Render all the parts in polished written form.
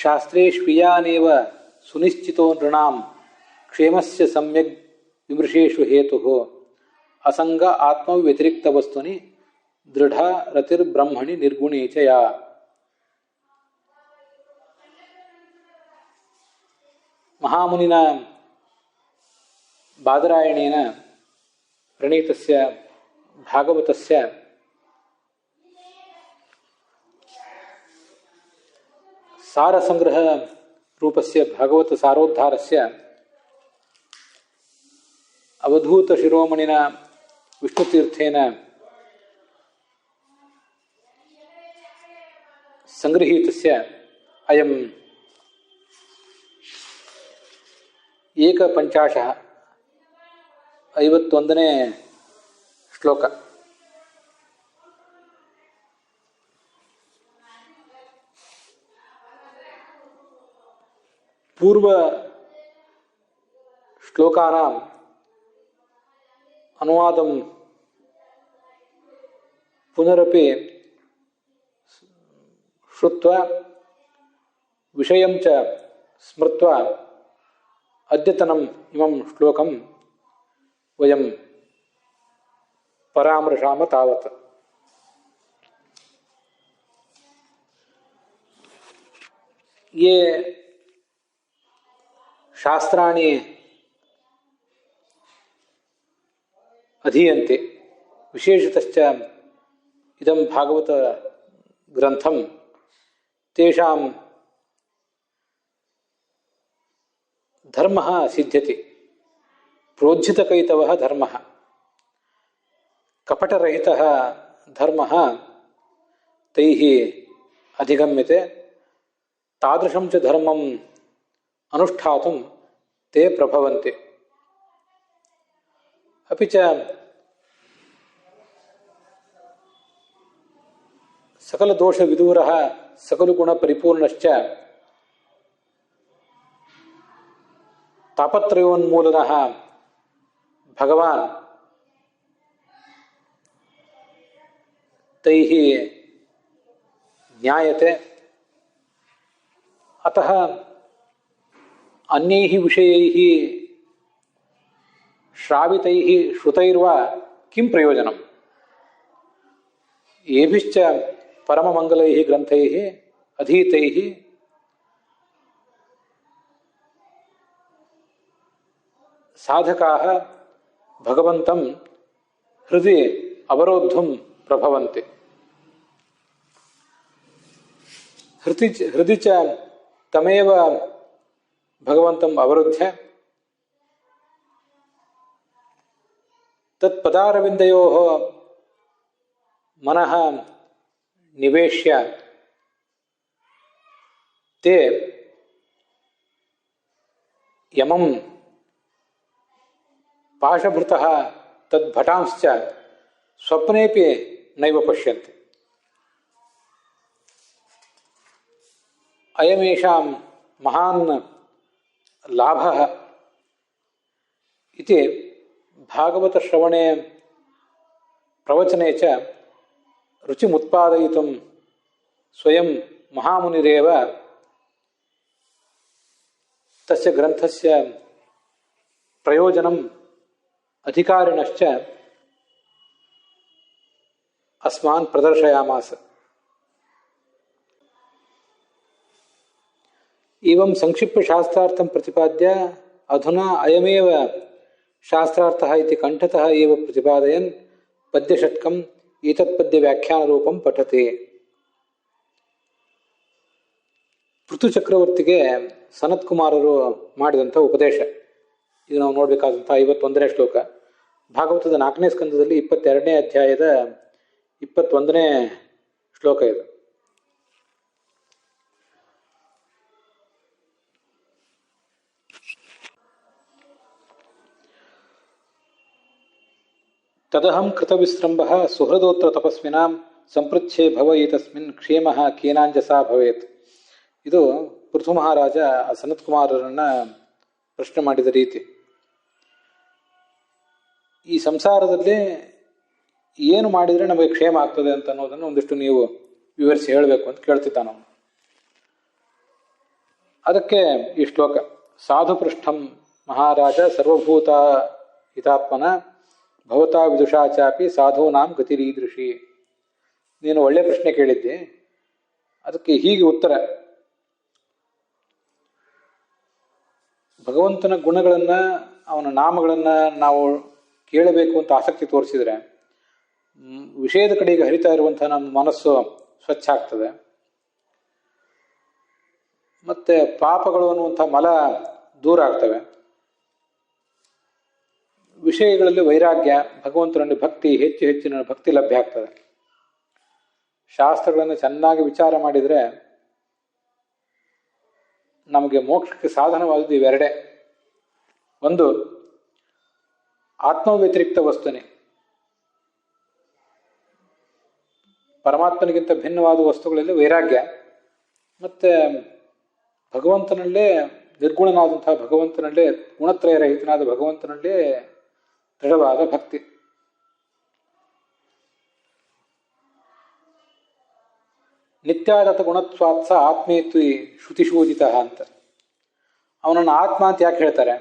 ಶಾಸ್ತ್ರೇ ಶ್ವಿಯಾನೇವ ಸುನಿಶ್ಚಿತೋ ನೃಣಾಂ ಕ್ಷೇಮಸ್ಯ ಸಮ್ಯಗ್ ವಿಮೃಶೇಷು ಹೇತುಃ ಅಸಂಗ ಆತ್ಮವ್ಯತಿರಿಕ್ತ ವಸ್ತುನಿ ದೃಢ ರತಿರ್ಬ್ರಹ್ಮಣಿ ನಿರ್ಗುಣೇ ಚ ಯಾ. ಮಹಾಮುನಿನ ಬಾದರಾಯಣೇನ ಪ್ರಣೀತಸ್ಯ ಭಾಗವತಸ್ಯ ಸಾರಸಂಗ್ರಹ ರೂಪಸ್ಯ ಭಾಗವತ ಸಾರೋದ್ಧಾರಸ್ಯ ಅವಧೂತ ಶಿರೋಮಣಿನ ವಿಷ್ಣುತೀರ್ಥೇನ ಸಂಗೃಹೀತಸ್ಯ ಅಯಂ ಏಕಪಂಚಾಶಃ 51ನೇ ಶ್ಲೋಕ. ಪೂರ್ವ ಶ್ಲೋಕಾನಾಂ ಅನುವಾದಂ ಪುನರಪಿ ಶ್ರುತ್ವ ವಿಷಯಂ ಚ ಸ್ಮೃತ್ವ ಅದ್ಯತನಂ ಇಮಂ ಶ್ಲೋಕಂ ವಯಂ ಪರಾಮೃಶಾಮ ತಾವತ್. ಯೇ ಶಾಸ್ತ್ರಾಣಿ ಅಧೀಯಂತೆ ವಿಶೇಷತಶ್ಚ ಇದಂ ಭಾಗವತ ಗ್ರಂಥಂ ತೇಷಾಂ ಧರ್ಮಃ ಸಿದ್ಧ್ಯತಿ. ಪ್ರೋಜ್ಜಿತಕೈತವಃ ಧರ್ಮಃ ಕಪಟರಹಿತಃ ಧರ್ಮಃ ತೈಃ ಅಧಿಗಮ್ಯತೆ. ತಾದೃಶಂ ಚ ಧರ್ಮಂ ಅನುಷ್ಠಾತುಂ ತೇ ಪ್ರಭವಂತೆ. ಅಪಿ ಚ ಸಕಲದೋಷವಿದೂರಃ ಸಕಲಗುಣಪರಿಪೂರ್ಣಶ್ಚ ತಾಪತ್ರಯೋನ್ಮೂಲನಃ ಭಗವಾನ್ ತೈಃ ಜ್ಞಾಯತೆ. ಅತಃ ಅನ್ಯೈಃ ವಿಷಯೈಃ ಶ್ರಾವಿತೈಃ ಶ್ರುತೈರ್ವಾ ಕಿಂ ಪ್ರಯೋಜನಂ. ಏಭಿಶ್ಚ ಪರಮಮಂಗಲೈಃ ಗ್ರಂಥೈಃ ಅಧೀತೈಃ ಸಾಧಕಾಃ ಭಗವಂತಂ ಹೃದಯ ಅವರೋದ್ಧುಂ ಪ್ರಭವಂತೆ. ಹೃದಯ ಚ ತಮೇವ ಭಗವಂತಂ ಅವರುದ್ಧ್ಯ ತತ್ಪದಾರವಿಂದಯೋಃ ಮನಃ ನಿವೇಶ್ಯ ತೇ ಯಮಂ ಪಾಶಭೃತಃ ತದ್ಭಟಾಂಶ್ಚ ಸ್ವಪ್ನೇಪಿ ನೈವ ಪಶ್ಯಂತಿ. ಅಯಮೇಷಾಂ ಮಹಾನ್ ಲಾಭಃ ಇತಿ ಭಾಗವತ ಶ್ರವಣೆ ಪ್ರವಚನೆ ಚ ರುಚಿಮುತ್ಪಾದಯಿತುಂ ಸ್ವಯಂ ಮಹಾಮುನಿರೇವ ತಸ್ಯ ಗ್ರಂಥಸ್ಯ ಪ್ರಯೋಜನಂ ಅಧಿಕಾರಿಣಶ್ಚ ಅಸ್ಮಾನ್ ಪ್ರದರ್ಶಯಾಮಾಸ. एवं संक्षिप्य शास्त्रार्थं प्रतिपाद्य अधुना अयमेव शास्त्रार्थः इति कंठतः एव प्रतिपादयन् पद्यषट्कम् एतत्पद्यव्याख्यानरूपं पठते. ಪೃಥು ಚಕ್ರವರ್ತಿಗೆ ಸನತ್ ಕುಮಾರರು ಮಾಡಿದಂಥ ಉಪದೇಶ. ಇದು ನಾವು ನೋಡಬೇಕಾದಂಥ 51ನೇ ಶ್ಲೋಕ. ಭಾಗವತದ 4ನೇ ಸ್ಕಂದದಲ್ಲಿ 22ನೇ ಅಧ್ಯಾಯದ 21ನೇ ಶ್ಲೋಕ ಇದು. ತದಹಂ ಕೃತವಿಸ್ರಂಭಃ ಸುಹೃದೋತ್ರ ತಪಸ್ವಿನಾಂ ಸಂಪೃಚ್ಛೇ ಭವ ಏತಸ್ಮಿನ್ ಕ್ಷೇಮಃ ಕೇನಾಂಜಸಾ ಭವೇತ್. ಇದು ಪೃಥು ಮಹಾರಾಜ ಸನತ್ ಕುಮಾರರನ್ನ ಪ್ರಶ್ನೆ ಮಾಡಿದ ರೀತಿ. ಈ ಸಂಸಾರದಲ್ಲಿ ಏನು ಮಾಡಿದರೆ ನಮಗೆ ಕ್ಷೇಮ ಆಗ್ತದೆ ಅಂತ ಅನ್ನೋದನ್ನು ಒಂದಿಷ್ಟು ನೀವು ವಿವರಿಸಿ ಹೇಳಬೇಕು ಅಂತ ಕೇಳ್ತಿದ್ದ ನಾವು. ಅದಕ್ಕೆ ಈ ಶ್ಲೋಕ. ಸಾಧು ಪೃಷ್ಠಂ ಮಹಾರಾಜ ಸರ್ವಭೂತ ಹಿತಾತ್ಮನ ಭವತಾ ವಿದುಷಾ ಚಾಪಿ ಸಾಧೂನಾಂ ಗತಿರೀದೃಶಿ. ನೀನು ಒಳ್ಳೆ ಪ್ರಶ್ನೆ ಕೇಳಿದ್ದೆ. ಅದಕ್ಕೆ ಹೀಗೆ ಉತ್ತರ. ಭಗವಂತನ ಗುಣಗಳನ್ನ, ಅವನ ನಾಮಗಳನ್ನ ನಾವು ಕೇಳಬೇಕು ಅಂತ ಆಸಕ್ತಿ ತೋರಿಸಿದ್ರೆ ವಿಷಯದ ಕಡೆಗೆ ಹರಿತಾ ಇರುವಂತಹ ನಮ್ಮ ಮನಸ್ಸು ಸ್ವಚ್ಛ ಆಗ್ತದೆ. ಮತ್ತೆ ಪಾಪಗಳು ಅನ್ನುವಂಥ ಮಲ ದೂರ ಆಗ್ತವೆ. ವಿಷಯಗಳಲ್ಲಿ ವೈರಾಗ್ಯ, ಭಗವಂತನಲ್ಲಿ ಭಕ್ತಿ, ಹೆಚ್ಚಿನ ಭಕ್ತಿ ಲಭ್ಯ ಆಗ್ತದೆ. ಶಾಸ್ತ್ರಗಳನ್ನು ಚೆನ್ನಾಗಿ ವಿಚಾರ ಮಾಡಿದರೆ ನಮಗೆ ಮೋಕ್ಷಕ್ಕೆ ಸಾಧನವಾದದ್ದು ಇವೆರಡೇ. ಒಂದು, ಆತ್ಮವ್ಯತಿರಿಕ್ತ ವಸ್ತುನೇ, ಪರಮಾತ್ಮನಿಗಿಂತ ಭಿನ್ನವಾದ ವಸ್ತುಗಳಲ್ಲಿ ವೈರಾಗ್ಯ, ಮತ್ತೆ ಭಗವಂತನಲ್ಲೇ ನಿರ್ಗುಣನಾದಂತಹ ಭಗವಂತನಲ್ಲೇ, ಗುಣತ್ರಯ ರಹಿತನಾದ ಭಗವಂತನಲ್ಲೇ ದೃಢವಾದ ಭಕ್ತಿ. ನಿತ್ಯಾಗತ ಗುಣತ್ವಾತ್ಸ ಆತ್ಮೇತ್ವಿ ಶ್ರುತಿಶೋಧಿತ ಅಂತ. ಅವನನ್ನು ಆತ್ಮ ಅಂತ ಯಾಕೆ ಹೇಳ್ತಾರೆ?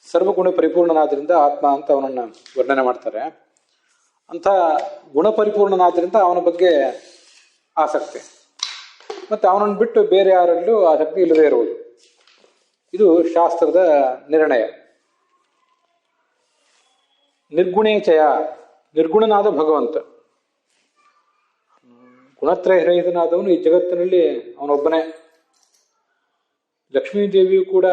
ಸರ್ವಗುಣ ಪರಿಪೂರ್ಣನಾದ್ರಿಂದ ಆತ್ಮ ಅಂತ ಅವನನ್ನು ವರ್ಣನೆ ಮಾಡ್ತಾರೆ. ಅಂಥ ಗುಣಪರಿಪೂರ್ಣನಾದ್ರಿಂದ ಅವನ ಬಗ್ಗೆ ಆಸಕ್ತಿ, ಮತ್ತು ಅವನನ್ನು ಬಿಟ್ಟು ಬೇರೆ ಯಾರಲ್ಲೂ ಆಸಕ್ತಿ ಇಲ್ಲದೇ ಇರುವುದು. ಇದು ಶಾಸ್ತ್ರದ ನಿರ್ಣಯ. ನಿರ್ಗುಣೇಚಯ, ನಿರ್ಗುಣನಾದ ಭಗವಂತ, ಗುಣತ್ರಯ ರಹಿತನಾದವನು ಈ ಜಗತ್ತಿನಲ್ಲಿ ಅವನೊಬ್ಬನೇ. ಲಕ್ಷ್ಮೀದೇವಿಯು ಕೂಡ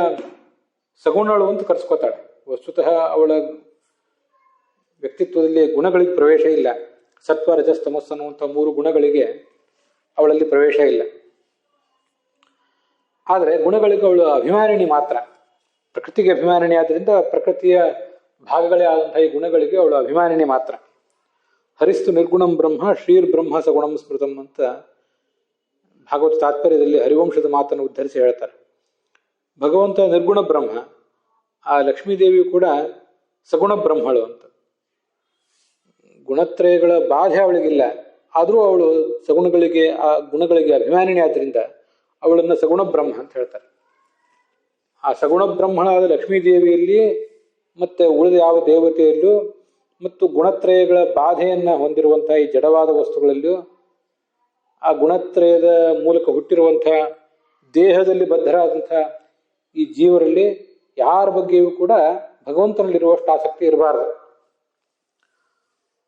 ಸಗುಣಳು ಅಂತ ಕರೆಸ್ಕೋತಾಳೆ. ವಸ್ತುತಃ ಅವಳ ವ್ಯಕ್ತಿತ್ವದಲ್ಲಿ ಗುಣಗಳಿಗೆ ಪ್ರವೇಶ ಇಲ್ಲ. ಸತ್ವ ರಜಸ್ ತಮಸ್ ಅನ್ನುವಂಥ 3 ಗುಣಗಳಿಗೆ ಅವಳಲ್ಲಿ ಪ್ರವೇಶ ಇಲ್ಲ. ಆದರೆ ಗುಣಗಳಿಗೆ ಅವಳು ಅಭಿಮಾನಿನಿ ಮಾತ್ರ. ಪ್ರಕೃತಿಗೆ ಅಭಿಮಾನಿನಿ ಆದ್ದರಿಂದ ಪ್ರಕೃತಿಯ ಭಾಗಗಳೇ ಆದಂತಹ ಈ ಗುಣಗಳಿಗೆ ಅವಳು ಅಭಿಮಾನಿನಿ ಮಾತ್ರ. ಹರಿಸ್ತು ನಿರ್ಗುಣಂ ಬ್ರಹ್ಮ ಶ್ರೀರ್ ಬ್ರಹ್ಮ ಸಗುಣಂ ಸ್ಮೃತಂ ಅಂತ ಭಾಗವತ ತಾತ್ಪರ್ಯದಲ್ಲಿ ಹರಿವಂಶದ ಮಾತನ್ನು ಉದ್ಧರಿಸಿ ಹೇಳ್ತಾರೆ. ಭಗವಂತ ನಿರ್ಗುಣ ಬ್ರಹ್ಮ, ಆ ಲಕ್ಷ್ಮೀದೇವಿಯು ಕೂಡ ಸಗುಣ ಬ್ರಹ್ಮಳು ಅಂತ. ಗುಣತ್ರಯಗಳ ಬಾಧೆ ಅವಳಿಗಿಲ್ಲ, ಆದರೂ ಅವಳು ಸಗುಣಗಳಿಗೆ, ಆ ಗುಣಗಳಿಗೆ ಅಭಿಮಾನಿನಿ ಆದ್ರಿಂದ ಅವಳನ್ನು ಸಗುಣ ಬ್ರಹ್ಮ ಅಂತ ಹೇಳ್ತಾರೆ. ಆ ಸಗುಣ ಬ್ರಹ್ಮಳಾದ ಲಕ್ಷ್ಮೀದೇವಿಯಲ್ಲಿ ಮತ್ತೆ ಉಳಿದ ಯಾವ ದೇವತೆಯಲ್ಲೂ ಮತ್ತು ಗುಣತ್ರಯಗಳ ಬಾಧೆಯನ್ನು ಹೊಂದಿರುವಂತಹ ಈ ಜಡವಾದ ವಸ್ತುಗಳಲ್ಲೂ, ಆ ಗುಣತ್ರಯದ ಮೂಲಕ ಹುಟ್ಟಿರುವಂಥ ದೇಹದಲ್ಲಿ ಬದ್ಧರಾದಂಥ ಈ ಜೀವರಲ್ಲಿ ಯಾರ ಬಗ್ಗೆಯೂ ಕೂಡ ಭಗವಂತನಲ್ಲಿರುವಷ್ಟು ಆಸಕ್ತಿ ಇರಬಾರದು.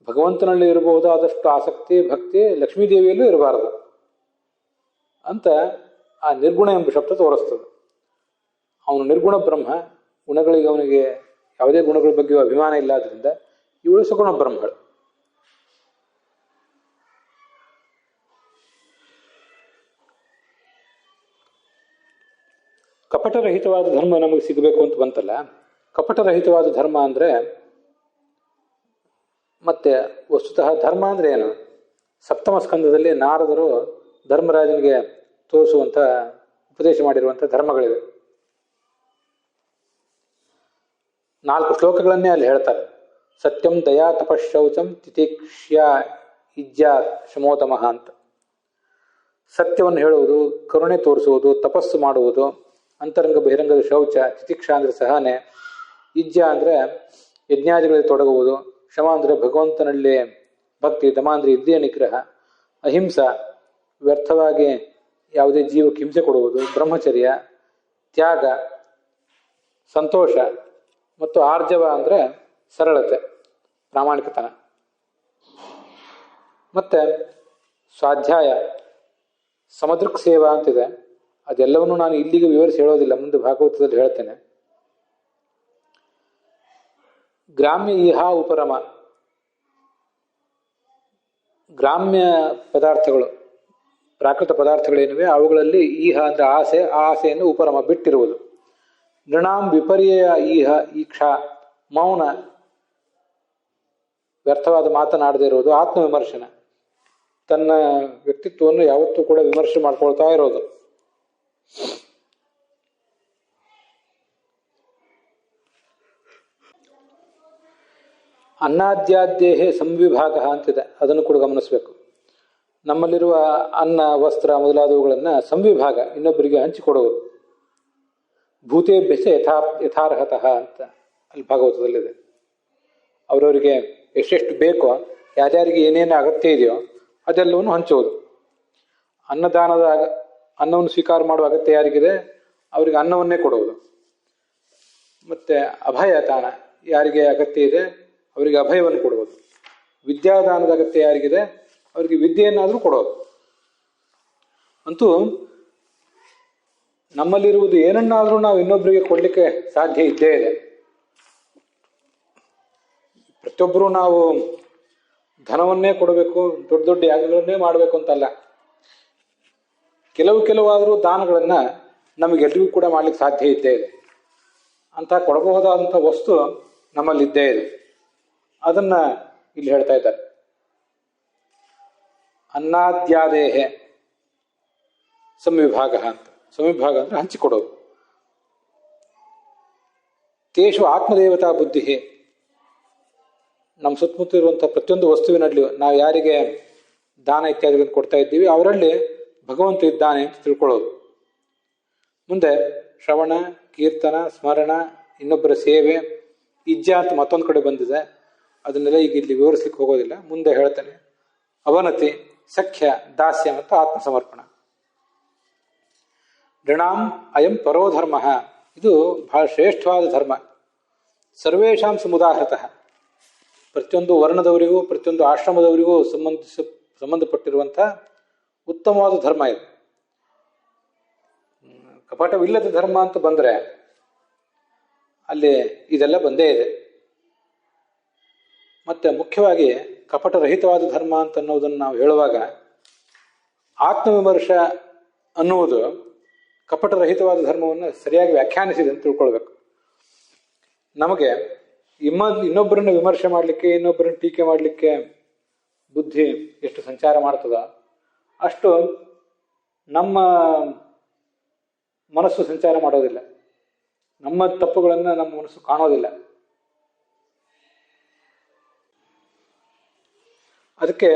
ಭಗವಂತನಲ್ಲಿ ಇರಬಹುದಾದಷ್ಟು ಆಸಕ್ತಿ, ಭಕ್ತಿ ಲಕ್ಷ್ಮೀದೇವಿಯಲ್ಲೂ ಇರಬಾರದು ಅಂತ ಆ ನಿರ್ಗುಣ ಎಂಬ ಶಬ್ದ ತೋರಿಸ್ತದೆ. ಅವನು ನಿರ್ಗುಣ ಬ್ರಹ್ಮ, ಗುಣಗಳಿಗೆ ಅವನಿಗೆ ಯಾವುದೇ ಗುಣಗಳ ಬಗ್ಗೆಯೂ ಅಭಿಮಾನ ಇಲ್ಲದ್ರಿಂದ ಇವಳು ಸಗುಣ ಬ್ರಹ್ಮಳು. ಕಪಟರಹಿತವಾದ ಧರ್ಮ ನಮಗೆ ಸಿಗಬೇಕು ಅಂತ ಬಂತಲ್ಲ. ಕಪಟರಹಿತವಾದ ಧರ್ಮ ಅಂದರೆ ಮತ್ತೆ ವಸ್ತುತಃ ಧರ್ಮ ಅಂದರೆ ಏನು? ಸಪ್ತಮ ಸ್ಕಂದದಲ್ಲಿ ನಾರದರು ಧರ್ಮರಾಜನಿಗೆ ತೋರಿಸುವಂಥ, ಉಪದೇಶ ಮಾಡಿರುವಂಥ ಧರ್ಮಗಳಿವೆ. 4 ಶ್ಲೋಕಗಳನ್ನೇ ಅಲ್ಲಿ ಹೇಳ್ತಾರೆ. ಸತ್ಯಂ ದಯಾ ತಪಶೌಚಂ ತಿತಿಕ್ಷ್ಯ ಇಜ್ಜಾ ಶಮೋತಮಃ ಅಂತ. ಸತ್ಯವನ್ನು ಹೇಳುವುದು, ಕರುಣೆ ತೋರಿಸುವುದು, ತಪಸ್ಸು ಮಾಡುವುದು, ಅಂತರಂಗ ಬಹಿರಂಗದ ಶೌಚ, ತಿತಿಕ್ಷಾ ಅಂದರೆ ಸಹನೆ, ಇಜ್ಜ ಅಂದರೆ ಯಜ್ಞಾದಿಗಳಲ್ಲಿ ತೊಡಗುವುದು, ಶಮ ಅಂದರೆ ಭಗವಂತನಲ್ಲಿ ಭಕ್ತಿ, ದಮ ಅಂದರೆ ಇಂದ್ರಿಯ ನಿಗ್ರಹ, ಅಹಿಂಸ ವ್ಯರ್ಥವಾಗಿ ಯಾವುದೇ ಜೀವಕ್ಕೆ ಹಿಂಸೆ ಕೊಡುವುದು, ಬ್ರಹ್ಮಚರ್ಯ, ತ್ಯಾಗ, ಸಂತೋಷ, ಮತ್ತು ಆರ್ಜವ ಅಂದರೆ ಸರಳತೆ, ಪ್ರಾಮಾಣಿಕತನ, ಮತ್ತೆ ಸ್ವಾಧ್ಯಾಯ, ಸಮದೃಕ್ ಸೇವಾ ಅಂತಿದೆ. ಅದೆಲ್ಲವನ್ನು ನಾನು ಇಲ್ಲಿಗೆ ವಿವರಿಸಿ ಹೇಳೋದಿಲ್ಲ, ಮುಂದೆ ಭಾಗವತದಲ್ಲಿ ಹೇಳ್ತೇನೆ. ಗ್ರಾಮ್ಯ ಈಹ ಉಪರಮ, ಗ್ರಾಮ್ಯ ಪದಾರ್ಥಗಳು, ಪ್ರಾಕೃತ ಪದಾರ್ಥಗಳೇನಿವೆ ಅವುಗಳಲ್ಲಿ ಈಹ ಅಂದರೆ ಆಸೆ, ಆ ಆಸೆಯನ್ನು ಉಪರಮ ಬಿಟ್ಟಿರುವುದು. ನೃಣಾಂ ವಿಪರ್ಯಯ ಈಹ ಈಕ್ಷಾ, ಮೌನ, ವ್ಯರ್ಥವಾದ ಮಾತನಾಡದೇ ಇರುವುದು. ಆತ್ಮವಿಮರ್ಶನ, ತನ್ನ ವ್ಯಕ್ತಿತ್ವವನ್ನು ಯಾವತ್ತೂ ಕೂಡ ವಿಮರ್ಶೆ ಮಾಡ್ಕೊಳ್ತಾ ಇರೋದು. ಅನ್ನಾದ್ಯಾದ್ದೇಹೇ ಸಂವಿಭಾಗ ಅಂತಿದೆ, ಅದನ್ನು ಕೂಡ ಗಮನಿಸಬೇಕು. ನಮ್ಮಲ್ಲಿರುವ ಅನ್ನ, ವಸ್ತ್ರ ಮೊದಲಾದವುಗಳನ್ನು ಸಂವಿಭಾಗ, ಇನ್ನೊಬ್ಬರಿಗೆ ಹಂಚಿಕೊಡುವುದು. ಭೂತೇಭ್ಯಸ ಯಥಾರ್ಹತಃ ಅಂತ ಅಲ್ಲಿ ಭಾಗವತದಲ್ಲಿದೆ. ಅವರವರಿಗೆ ಎಷ್ಟೆಷ್ಟು ಬೇಕೋ, ಯಾರ್ಯಾರಿಗೆ ಏನೇನು ಅಗತ್ಯ ಇದೆಯೋ ಅದೆಲ್ಲವನ್ನು ಹಂಚುವುದು. ಅನ್ನವನ್ನು ಸ್ವೀಕಾರ ಮಾಡುವ ಅಗತ್ಯ ಯಾರಿಗಿದೆ ಅವರಿಗೆ ಅನ್ನವನ್ನೇ ಕೊಡುವುದು. ಮತ್ತೆ ಅಭಯದಾನ, ಯಾರಿಗೆ ಅಗತ್ಯ ಇದೆ ಅವರಿಗೆ ಅಭಯವನ್ನು ಕೊಡುವುದು. ವಿದ್ಯಾದಾನದ ಅಗತ್ಯ ಯಾರಿಗಿದೆ ಅವರಿಗೆ ವಿದ್ಯೆಯನ್ನಾದರೂ ಕೊಡೋದು. ಅಂತೂ ನಮ್ಮಲ್ಲಿರುವುದು ಏನನ್ನಾದರೂ ನಾವು ಇನ್ನೊಬ್ಬರಿಗೆ ಕೊಡಲಿಕ್ಕೆ ಸಾಧ್ಯ ಇದ್ದೇ ಇದೆ. ಪ್ರತಿಯೊಬ್ಬರೂ ನಾವು ಧನವನ್ನೇ ಕೊಡಬೇಕು, ದೊಡ್ಡ ದೊಡ್ಡ ಯಾಗಗಳನ್ನೇ ಮಾಡಬೇಕು ಅಂತಲ್ಲ. ಕೆಲವಾದರೂ ದಾನಗಳನ್ನು ನಮಗೆಲ್ಲರಿಗೂ ಕೂಡ ಮಾಡ್ಲಿಕ್ಕೆ ಸಾಧ್ಯ ಇದ್ದೇ ಇದೆ. ಅಂತ ಕೊಡಬಹುದಾದಂಥ ವಸ್ತು ನಮ್ಮಲ್ಲಿದ್ದೇ ಇದೆ. ಅದನ್ನ ಇಲ್ಲಿ ಹೇಳ್ತಾ ಇದ್ದಾರೆ. ಅನ್ನಾದ್ಯಾದೇಹೆ ಸಂವಿಭಾಗ ಅಂತ. ಸಂವಿಭಾಗ ಅಂದ್ರೆ ಹಂಚಿಕೊಡೋದು. ತೇಷು ಆತ್ಮದೇವತಾ ಬುದ್ಧಿ, ನಮ್ಮ ಸುತ್ತಮುತ್ತ ಇರುವಂತಹ ಪ್ರತಿಯೊಂದು ವಸ್ತುವಿನಲ್ಲಿ ನಾವು ಯಾರಿಗೆ ದಾನ ಇತ್ಯಾದಿಗಳನ್ನು ಕೊಡ್ತಾ ಇದ್ದೀವಿ ಅವರಲ್ಲಿ ಭಗವಂತ ಇದ್ದಾನೆ ಅಂತ ತಿಳ್ಕೊಳ್ಳೋದು. ಮುಂದೆ ಶ್ರವಣ, ಕೀರ್ತನ, ಸ್ಮರಣ, ಇನ್ನೊಬ್ಬರ ಸೇವೆ, ಇಜ್ಜ ಅಂತ ಮತ್ತೊಂದು ಕಡೆ ಬಂದಿದೆ. ಅದನ್ನೆಲ್ಲ ಈಗ ಇಲ್ಲಿ ವಿವರಿಸ್ಲಿಕ್ಕೆ ಹೋಗೋದಿಲ್ಲ, ಮುಂದೆ ಹೇಳ್ತಾನೆ. ಅವನತಿ, ಸಖ್ಯ, ದಾಸ್ಯ ಮತ್ತು ಆತ್ಮಸಮರ್ಪಣ. ಋಣಾಂ ಅಯಂ ಪರೋಧರ್ಮ, ಇದು ಬಹಳ ಶ್ರೇಷ್ಠವಾದ ಧರ್ಮ. ಸರ್ವೇಷಾಂ ಸಮುದಾಹೃತಃ, ಪ್ರತಿಯೊಂದು ವರ್ಣದವರಿಗೂ ಪ್ರತಿಯೊಂದು ಆಶ್ರಮದವರಿಗೂ ಸಂಬಂಧಪಟ್ಟಿರುವಂಥ ಉತ್ತಮವಾದ ಧರ್ಮ ಇದು. ಕಪಟವಿಲ್ಲದ ಧರ್ಮ ಅಂತ ಬಂದರೆ ಅಲ್ಲಿ ಇದೆಲ್ಲ ಬಂದೇ ಇದೆ. ಮತ್ತೆ ಮುಖ್ಯವಾಗಿ ಕಪಟರಹಿತವಾದ ಧರ್ಮ ಅಂತ ಅನ್ನೋದನ್ನು ನಾವು ಹೇಳುವಾಗ ಆತ್ಮವಿಮರ್ಶ ಅನ್ನುವುದು ಕಪಟರಹಿತವಾದ ಧರ್ಮವನ್ನು ಸರಿಯಾಗಿ ವ್ಯಾಖ್ಯಾನಿಸಿದೆ ಅಂತ ತಿಳ್ಕೊಳ್ಬೇಕು. ನಮಗೆ ಇನ್ನೊಬ್ಬರನ್ನು ವಿಮರ್ಶೆ ಮಾಡಲಿಕ್ಕೆ, ಇನ್ನೊಬ್ಬರನ್ನು ಟೀಕೆ ಮಾಡಲಿಕ್ಕೆ ಬುದ್ಧಿ ಎಷ್ಟು ಸಂಚಾರ ಮಾಡ್ತದ ಅಷ್ಟು ನಮ್ಮ ಮನಸ್ಸು ಸಂಚಾರ ಮಾಡೋದಿಲ್ಲ. ನಮ್ಮ ತಪ್ಪುಗಳನ್ನು ನಮ್ಮ ಮನಸ್ಸು ಕಾಣೋದಿಲ್ಲ. ಅದಕ್ಕೆ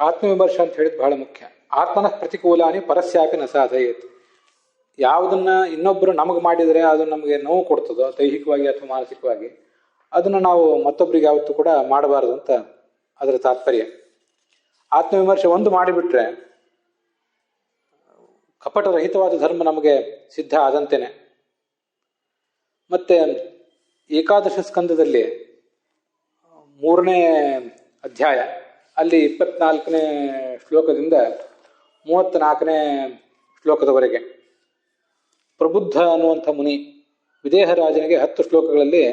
ಆತ್ಮವಿಮರ್ಶೆ ಅಂತ ಹೇಳಿದ್ ಬಹಳ ಮುಖ್ಯ. ಆತ್ಮನಃ ಪ್ರತಿಕೂಲಾನಿ ಪರಸ್ಯಾಪಿ ನ ಸಾಧಯೇತ್. ಯಾವುದನ್ನ ಇನ್ನೊಬ್ಬರು ನಮಗೆ ಮಾಡಿದರೆ ಅದು ನಮಗೆ ನೋವು ಕೊಡ್ತದೋ ದೈಹಿಕವಾಗಿ ಅಥವಾ ಮಾನಸಿಕವಾಗಿ, ಅದನ್ನು ನಾವು ಮತ್ತೊಬ್ಬರಿಗೆ ಯಾವತ್ತೂ ಕೂಡ ಮಾಡಬಾರದು ಅಂತ ಅದರ ತಾತ್ಪರ್ಯ. ಆತ್ಮವಿಮರ್ಶೆ ಒಂದು ಮಾಡಿಬಿಟ್ರೆ ಕಪಟರಹಿತವಾದ ಧರ್ಮ ನಮಗೆ ಸಿದ್ಧ ಆದಂತೆನೆ. ಮತ್ತೆ ಏಕಾದಶ ಸ್ಕಂದದಲ್ಲಿ 3ನೇ ಅಧ್ಯಾಯ ಅಲ್ಲಿ 24ನೇ ಶ್ಲೋಕದಿಂದ 34ನೇ ಶ್ಲೋಕದವರೆಗೆ ಪ್ರಬುದ್ಧ ಅನ್ನುವಂಥ ಮುನಿ ವಿದೇಹರಾಜನಿಗೆ 10 ಶ್ಲೋಕಗಳಲ್ಲಿ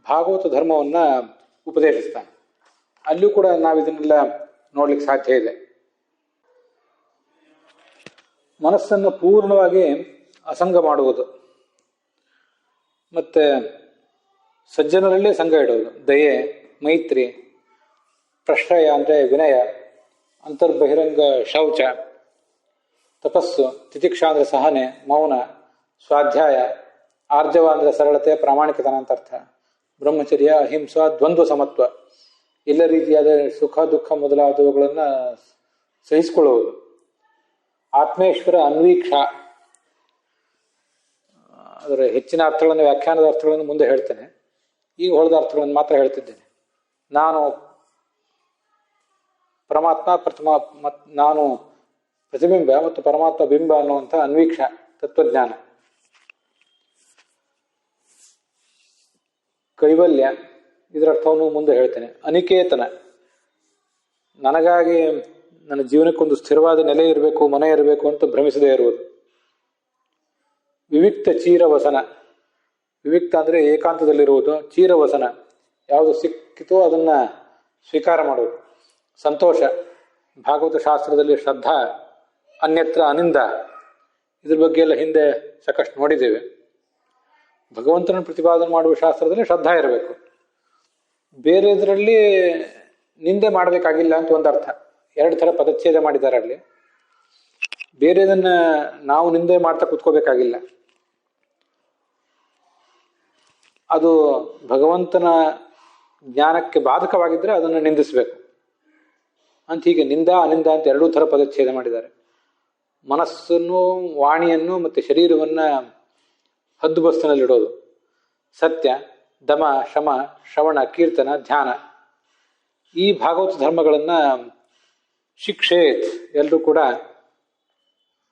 ಭಾಗವತ ಧರ್ಮವನ್ನು ಉಪದೇಶಿಸ್ತಾನೆ. ಅಲ್ಲೂ ಕೂಡ ನಾವು ಇದನ್ನೆಲ್ಲ ನೋಡ್ಲಿಕ್ಕೆ ಸಾಧ್ಯ ಇದೆ. ಮನಸ್ಸನ್ನು ಪೂರ್ಣವಾಗಿ ಅಸಂಗ ಮಾಡುವುದು, ಮತ್ತೆ ಸಜ್ಜನರಲ್ಲೇ ಸಂಘ ಇಡುವುದು, ದಯೆ, ಮೈತ್ರಿ, ಪ್ರಶ್ರಯ ಅಂದರೆ ವಿನಯ, ಅಂತರ್ಬಹಿರಂಗ ಶೌಚ, ತಪಸ್ಸು, ತಿತಿಕ್ಷಾ ಅಂದರೆ ಸಹನೆ, ಮೌನ, ಸ್ವಾಧ್ಯಾಯ, ಆರ್ಜವ ಅಂದರೆ ಸರಳತೆ, ಪ್ರಾಮಾಣಿಕತನ ಅಂತ ಅರ್ಥ, ಬ್ರಹ್ಮಚರ್ಯ, ಅಹಿಂಸಾ, ದ್ವಂದ್ವ ಸಮತ್ವ, ಎಲ್ಲ ರೀತಿಯಾದ ಸುಖ ದುಃಖ ಮೊದಲಾದವುಗಳನ್ನು ಸಹಿಸಿಕೊಳ್ಳುವುದು, ಆತ್ಮೇಶ್ವರ ಅನ್ವೀಕ್ಷ. ಅದರ ಹೆಚ್ಚಿನ ಅರ್ಥಗಳನ್ನು, ವ್ಯಾಖ್ಯಾನದ ಅರ್ಥಗಳನ್ನು ಮುಂದೆ ಹೇಳ್ತೇನೆ. ಈಗ ಹೊಳೆದ ಅರ್ಥಗಳನ್ನು ಮಾತ್ರ ಹೇಳ್ತಿದ್ದೇನೆ. ನಾನು ಪರಮಾತ್ಮ ನಾನು ಪ್ರತಿಬಿಂಬ ಮತ್ತು ಪರಮಾತ್ಮ ಬಿಂಬ ಅನ್ನುವಂಥ ಅನ್ವೀಕ್ಷ ತತ್ವಜ್ಞಾನ. ಕೈವಲ್ಯ, ಇದರ ಅರ್ಥವನ್ನು ಮುಂದೆ ಹೇಳ್ತೇನೆ. ಅನಿಕೇತನ, ನನಗಾಗಿ ನನ್ನ ಜೀವನಕ್ಕೊಂದು ಸ್ಥಿರವಾದ ನೆಲೆ ಇರಬೇಕು, ಮನೆ ಇರಬೇಕು ಅಂತ ಭ್ರಮಿಸದೇ ಇರುವುದು. ವಿವಿಕ್ತ ಚೀರವಸನ, ವಿವಿಕ್ತ ಅಂದರೆ ಏಕಾಂತದಲ್ಲಿರುವುದು, ಚೀರವಸನ ಯಾವುದು ಸಿಕ್ಕಿತೋ ಅದನ್ನ ಸ್ವೀಕಾರ ಮಾಡುವುದು. ಸಂತೋಷ, ಭಾಗವತ ಶಾಸ್ತ್ರದಲ್ಲಿ ಶ್ರದ್ಧಾ, ಅನ್ಯತ್ರ ಅನಿಂದ, ಇದ್ರ ಬಗ್ಗೆ ಎಲ್ಲ ಹಿಂದೆ ಸಾಕಷ್ಟು ನೋಡಿದ್ದೇವೆ. ಭಗವಂತನ ಪ್ರತಿಪಾದನೆ ಮಾಡುವ ಶಾಸ್ತ್ರದಲ್ಲಿ ಶ್ರದ್ಧಾ ಇರಬೇಕು, ಬೇರೆ ಇದರಲ್ಲಿ ನಿಂದೆ ಮಾಡಬೇಕಾಗಿಲ್ಲ ಅಂತ ಒಂದು ಅರ್ಥ. 2 ಥರ ಪದಚ್ಛೇದ ಮಾಡಿದ್ದಾರೆ ಅಲ್ಲಿ. ಬೇರೆದನ್ನ ನಾವು ನಿಂದೆ ಮಾಡ್ತಾ ಕೂತ್ಕೋಬೇಕಾಗಿಲ್ಲ. ಅದು ಭಗವಂತನ ಜ್ಞಾನಕ್ಕೆ ಬಾಧಕವಾಗಿದ್ದರೆ ಅದನ್ನು ನಿಂದಿಸಬೇಕು ಅಂತ. ಹೀಗೆ ನಿಂದ ಅನಿಂದ ಅಂತ 2 ಥರ ಪದಚ್ಛೇದ ಮಾಡಿದ್ದಾರೆ. ಮನಸ್ಸನ್ನು, ವಾಣಿಯನ್ನು ಮತ್ತು ಶರೀರವನ್ನು ಹದ್ದುಬಸ್ತಿನಲ್ಲಿಡೋದು. ಸತ್ಯ, ದಮ, ಶಮ, ಶ್ರವಣ, ಕೀರ್ತನ, ಧ್ಯಾನ, ಈ ಭಾಗವತ ಧರ್ಮಗಳನ್ನು ಶಿಕ್ಷೇತ್ ಎಲ್ಲರೂ ಕೂಡ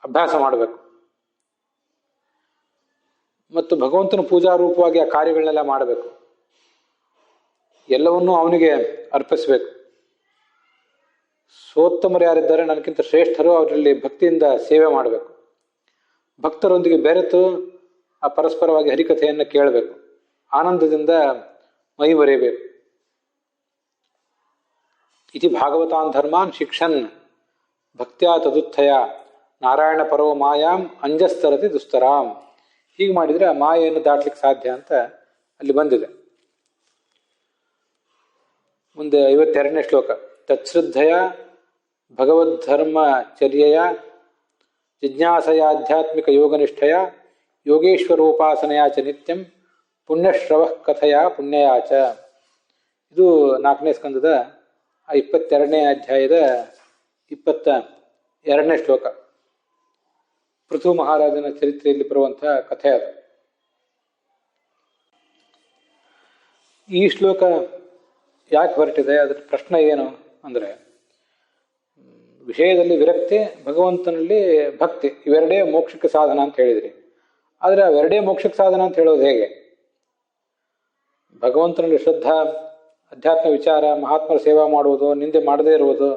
ಅಭ್ಯಾಸ ಮಾಡಬೇಕು. ಮತ್ತು ಭಗವಂತನ ಪೂಜಾರೂಪವಾಗಿ ಆ ಕಾರ್ಯಗಳನ್ನೆಲ್ಲ ಮಾಡಬೇಕು. ಎಲ್ಲವನ್ನೂ ಅವನಿಗೆ ಅರ್ಪಿಸಬೇಕು. ಸೋತ್ತಮರು ಯಾರಿದ್ದಾರೆ, ನನಗಿಂತ ಶ್ರೇಷ್ಠರು, ಅವರಲ್ಲಿ ಭಕ್ತಿಯಿಂದ ಸೇವೆ ಮಾಡಬೇಕು. ಭಕ್ತರೊಂದಿಗೆ ಬೆರೆತು ಆ ಪರಸ್ಪರವಾಗಿ ಹರಿಕಥೆಯನ್ನು ಕೇಳಬೇಕು. ಆನಂದದಿಂದ ಮೈ ಮರೆಯಬೇಕು. ಇತಿ ಭಾಗವತಾನ್ ಧರ್ಮಾನ್ ಶಿಕ್ಷನ್ ಭಕ್ತ್ಯಾ ತದುತ್ಥಯ ನಾರಾಯಣ ಪರೋ ಮಾಯಾಂ ಅಂಜಸ್ತರತಿ ದುಸ್ತರಾಮ್. ಹೀಗೆ ಮಾಡಿದರೆ ಆ ಮಾಯೆಯನ್ನು ದಾಟ್ಲಿಕ್ಕೆ ಸಾಧ್ಯ ಅಂತ ಅಲ್ಲಿ ಬಂದಿದೆ. ಮುಂದೆ 52ನೇ ಶ್ಲೋಕ. ತತ್ಶ್ರದ್ಧೆಯ ಭಗವದ್ಧರ್ಮಚರ್ಯೆಯ ಜಿಜ್ಞಾಸಯಾಧ್ಯಾತ್ಮಿಕ ಯೋಗನಿಷ್ಠೆಯ ಯೋಗೇಶ್ವರೋಪಾಸನೆಯ ಚ ನಿತ್ಯಂ ಪುಣ್ಯಶ್ರವ ಕಥೆಯ ಪುಣ್ಯಯಾಚ. ಇದು 4ನೇ ಸ್ಕಂದದ 22ನೇ ಅಧ್ಯಾಯದ 22ನೇ ಶ್ಲೋಕ. ಪೃಥು ಮಹಾರಾಜನ ಚರಿತ್ರೆಯಲ್ಲಿ ಬರುವಂತಹ ಕಥೆ ಅದು. ಈ ಶ್ಲೋಕ ಯಾಕೆ ಹೊರಟಿದೆ, ಅದರ ಪ್ರಶ್ನೆ ಏನು ಅಂದರೆ, ವಿಷಯದಲ್ಲಿ ವಿರಕ್ತಿ, ಭಗವಂತನಲ್ಲಿ ಭಕ್ತಿ, ಇವೆರಡೇ ಮೋಕ್ಷಕ್ಕೆ ಸಾಧನ ಅಂತ ಹೇಳಿದ್ರಿ. ಆದರೆ ಅವೆರಡೇ ಮೋಕ್ಷಕ್ಕೆ ಸಾಧನ ಅಂತ ಹೇಳೋದು ಹೇಗೆ? ಭಗವಂತನಲ್ಲಿ ಶ್ರದ್ಧಾ, ಅಧ್ಯಾತ್ಮ ವಿಚಾರ, ಮಹಾತ್ಮರ ಸೇವಾ ಮಾಡುವುದು, ನಿಂದೆ ಮಾಡದೇ ಇರುವುದು,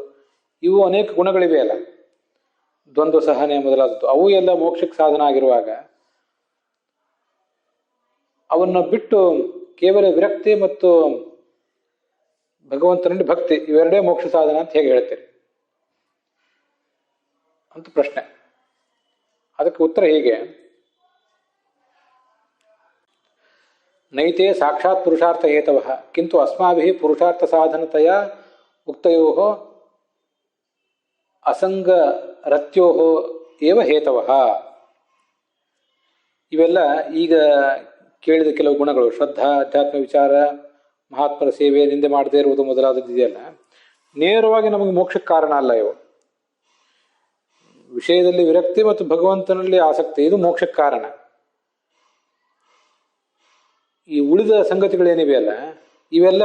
ಇವು ಅನೇಕ ಗುಣಗಳಿವೆ ಅಲ್ಲ, ದ್ವಂದ್ವ ಸಹನೆ ಮೊದಲಾದದ್ದು, ಅವು ಎಲ್ಲ ಮೋಕ್ಷಕ್ಕೆ ಸಾಧನ ಆಗಿರುವಾಗ ಅವನ್ನು ಬಿಟ್ಟು ಕೇವಲ ವಿರಕ್ತಿ ಮತ್ತು ಭಗವಂತನಲ್ಲಿ ಭಕ್ತಿ ಇವೆರಡೇ ಮೋಕ್ಷ ಸಾಧನ ಅಂತ ಹೇಗೆ ಹೇಳ್ತೀರಿ ಅಂತ ಪ್ರಶ್ನೆ. ಅದಕ್ಕೆ ಉತ್ತರ ಹೀಗೆ. ನೈತೆ ಸಾಕ್ಷಾತ್ ಪುರುಷಾರ್ಥ ಹೇತವಃ ಕಿಂತು ಅಸ್ಮಾಭಿಃ ಪುರುಷಾರ್ಥ ಸಾಧನತೆಯ ಉಕ್ತಯೋಃ ಅಸಂಗರತ್ಯೋಃ ಏವ ಹೇತವಃ. ಇವೆಲ್ಲ ಈಗ ಕೇಳಿದ ಕೆಲವು ಗುಣಗಳು, ಶ್ರದ್ಧಾ, ಅಧ್ಯಾತ್ಮ ವಿಚಾರ, ಮಹಾತ್ಮರ ಸೇವೆ, ನಿಂದೆ ಮಾಡದೇ ಇರುವುದು ಮೊದಲಾದದ್ದು ಇದೆಯಲ್ಲ, ನೇರವಾಗಿ ನಮಗೆ ಮೋಕ್ಷಕ್ಕೆ ಕಾರಣ ಅಲ್ಲ. ಇವು ವಿಷಯದಲ್ಲಿ ವಿರಕ್ತಿ ಮತ್ತು ಭಗವಂತನಲ್ಲಿ ಆಸಕ್ತಿ, ಇದು ಮೋಕ್ಷಕ್ಕೆ ಕಾರಣ. ಈ ಉಳಿದ ಸಂಗತಿಗಳೇನಿವೆಯಲ್ಲ, ಇವೆಲ್ಲ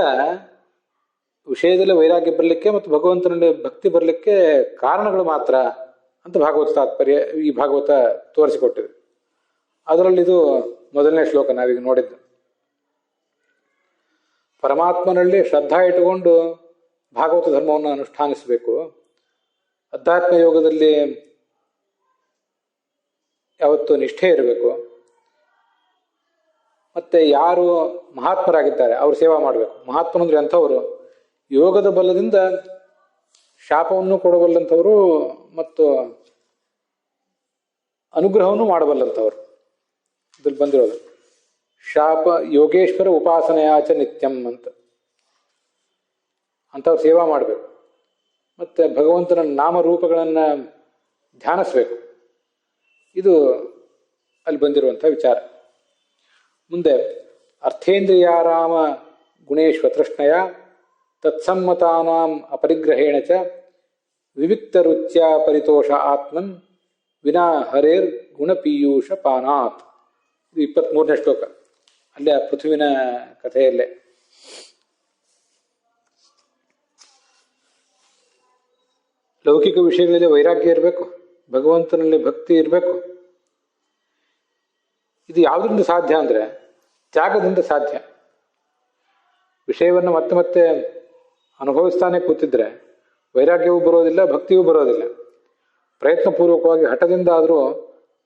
ವಿಷಯದಲ್ಲಿ ವೈರಾಗ್ಯ ಬರಲಿಕ್ಕೆ ಮತ್ತು ಭಗವಂತನಲ್ಲಿ ಭಕ್ತಿ ಬರಲಿಕ್ಕೆ ಕಾರಣಗಳು ಮಾತ್ರ ಅಂತ ಭಾಗವತ ತಾತ್ಪರ್ಯ ಈ ಭಾಗವತ ತೋರಿಸಿಕೊಟ್ಟಿದೆ. ಅದರಲ್ಲಿದು ಮೊದಲನೇ ಶ್ಲೋಕ ನಾವೀಗ ನೋಡಿದ್ದು. ಪರಮಾತ್ಮನಲ್ಲಿ ಶ್ರದ್ಧಾ ಇಟ್ಟುಕೊಂಡು ಭಾಗವತ ಧರ್ಮವನ್ನು ಅನುಷ್ಠಾನಿಸಬೇಕು. ಅಧ್ಯಾತ್ಮ ಯೋಗದಲ್ಲಿ ಯಾವತ್ತೂ ನಿಷ್ಠೆ ಇರಬೇಕು. ಮತ್ತೆ ಯಾರು ಮಹಾತ್ಮರಾಗಿದ್ದಾರೆ ಅವ್ರ ಸೇವಾ ಮಾಡಬೇಕು. ಮಹಾತ್ಮನಂದ್ರೆ ಅಂಥವರು ಯೋಗದ ಬಲದಿಂದ ಶಾಪವನ್ನು ಕೊಡಬಲ್ಲಂಥವರು ಮತ್ತು ಅನುಗ್ರಹವನ್ನು ಮಾಡಬಲ್ಲಂಥವ್ರು. ಇದ್ರಲ್ಲಿ ಬಂದಿರೋದು ಶಾಪ ಯೋಗೇಶ್ವರ ಉಪಾಸನೆಯಾಚ ನಿತ್ಯಂ ಅಂತ. ಅಂಥವ್ರು ಸೇವಾ ಮಾಡಬೇಕು. ಮತ್ತು ಭಗವಂತನ ನಾಮರೂಪಗಳನ್ನು ಧ್ಯಾನಿಸ್ಬೇಕು. ಇದು ಅಲ್ಲಿ ಬಂದಿರುವಂಥ ವಿಚಾರ. ಮುಂದೆ ಅರ್ಥೇಂದ್ರಿಯಾರಾಮ ಗುಣೇಶ್ವ ತೃಷ್ಣಯ ತತ್ಸಮ್ಮತಾನಾಂ ಅಪರಿಗ್ರಹೇಣ ಚ ವಿವಿಕ್ತ ರುಚ್ಯ ಪರಿತೋಷ ಆತ್ಮನ್ ವಿನಾ ಹರೇರ್ ಗುಣಪೀಯೂಷ ಪಾನಾತ್. ಇದು 23ನೇ ಶ್ಲೋಕ. ಅಲ್ಲೇ ಆ ಪೃಥುವಿನ ಕಥೆಯಲ್ಲೇ. ಲೌಕಿಕ ವಿಷಯಗಳಲ್ಲಿ ವೈರಾಗ್ಯ ಇರಬೇಕು, ಭಗವಂತನಲ್ಲಿ ಭಕ್ತಿ ಇರಬೇಕು. ಇದು ಯಾವುದರಿಂದ ಸಾಧ್ಯ ಅಂದರೆ ತ್ಯಾಗದಿಂದ ಸಾಧ್ಯ. ವಿಷಯವನ್ನು ಮತ್ತೆ ಮತ್ತೆ ಅನುಭವಿಸ್ತಾನೆ ಕೂತಿದ್ರೆ ವೈರಾಗ್ಯವೂ ಬರೋದಿಲ್ಲ, ಭಕ್ತಿಯೂ ಬರೋದಿಲ್ಲ. ಪ್ರಯತ್ನಪೂರ್ವಕವಾಗಿ ಹಠದಿಂದ ಆದರೂ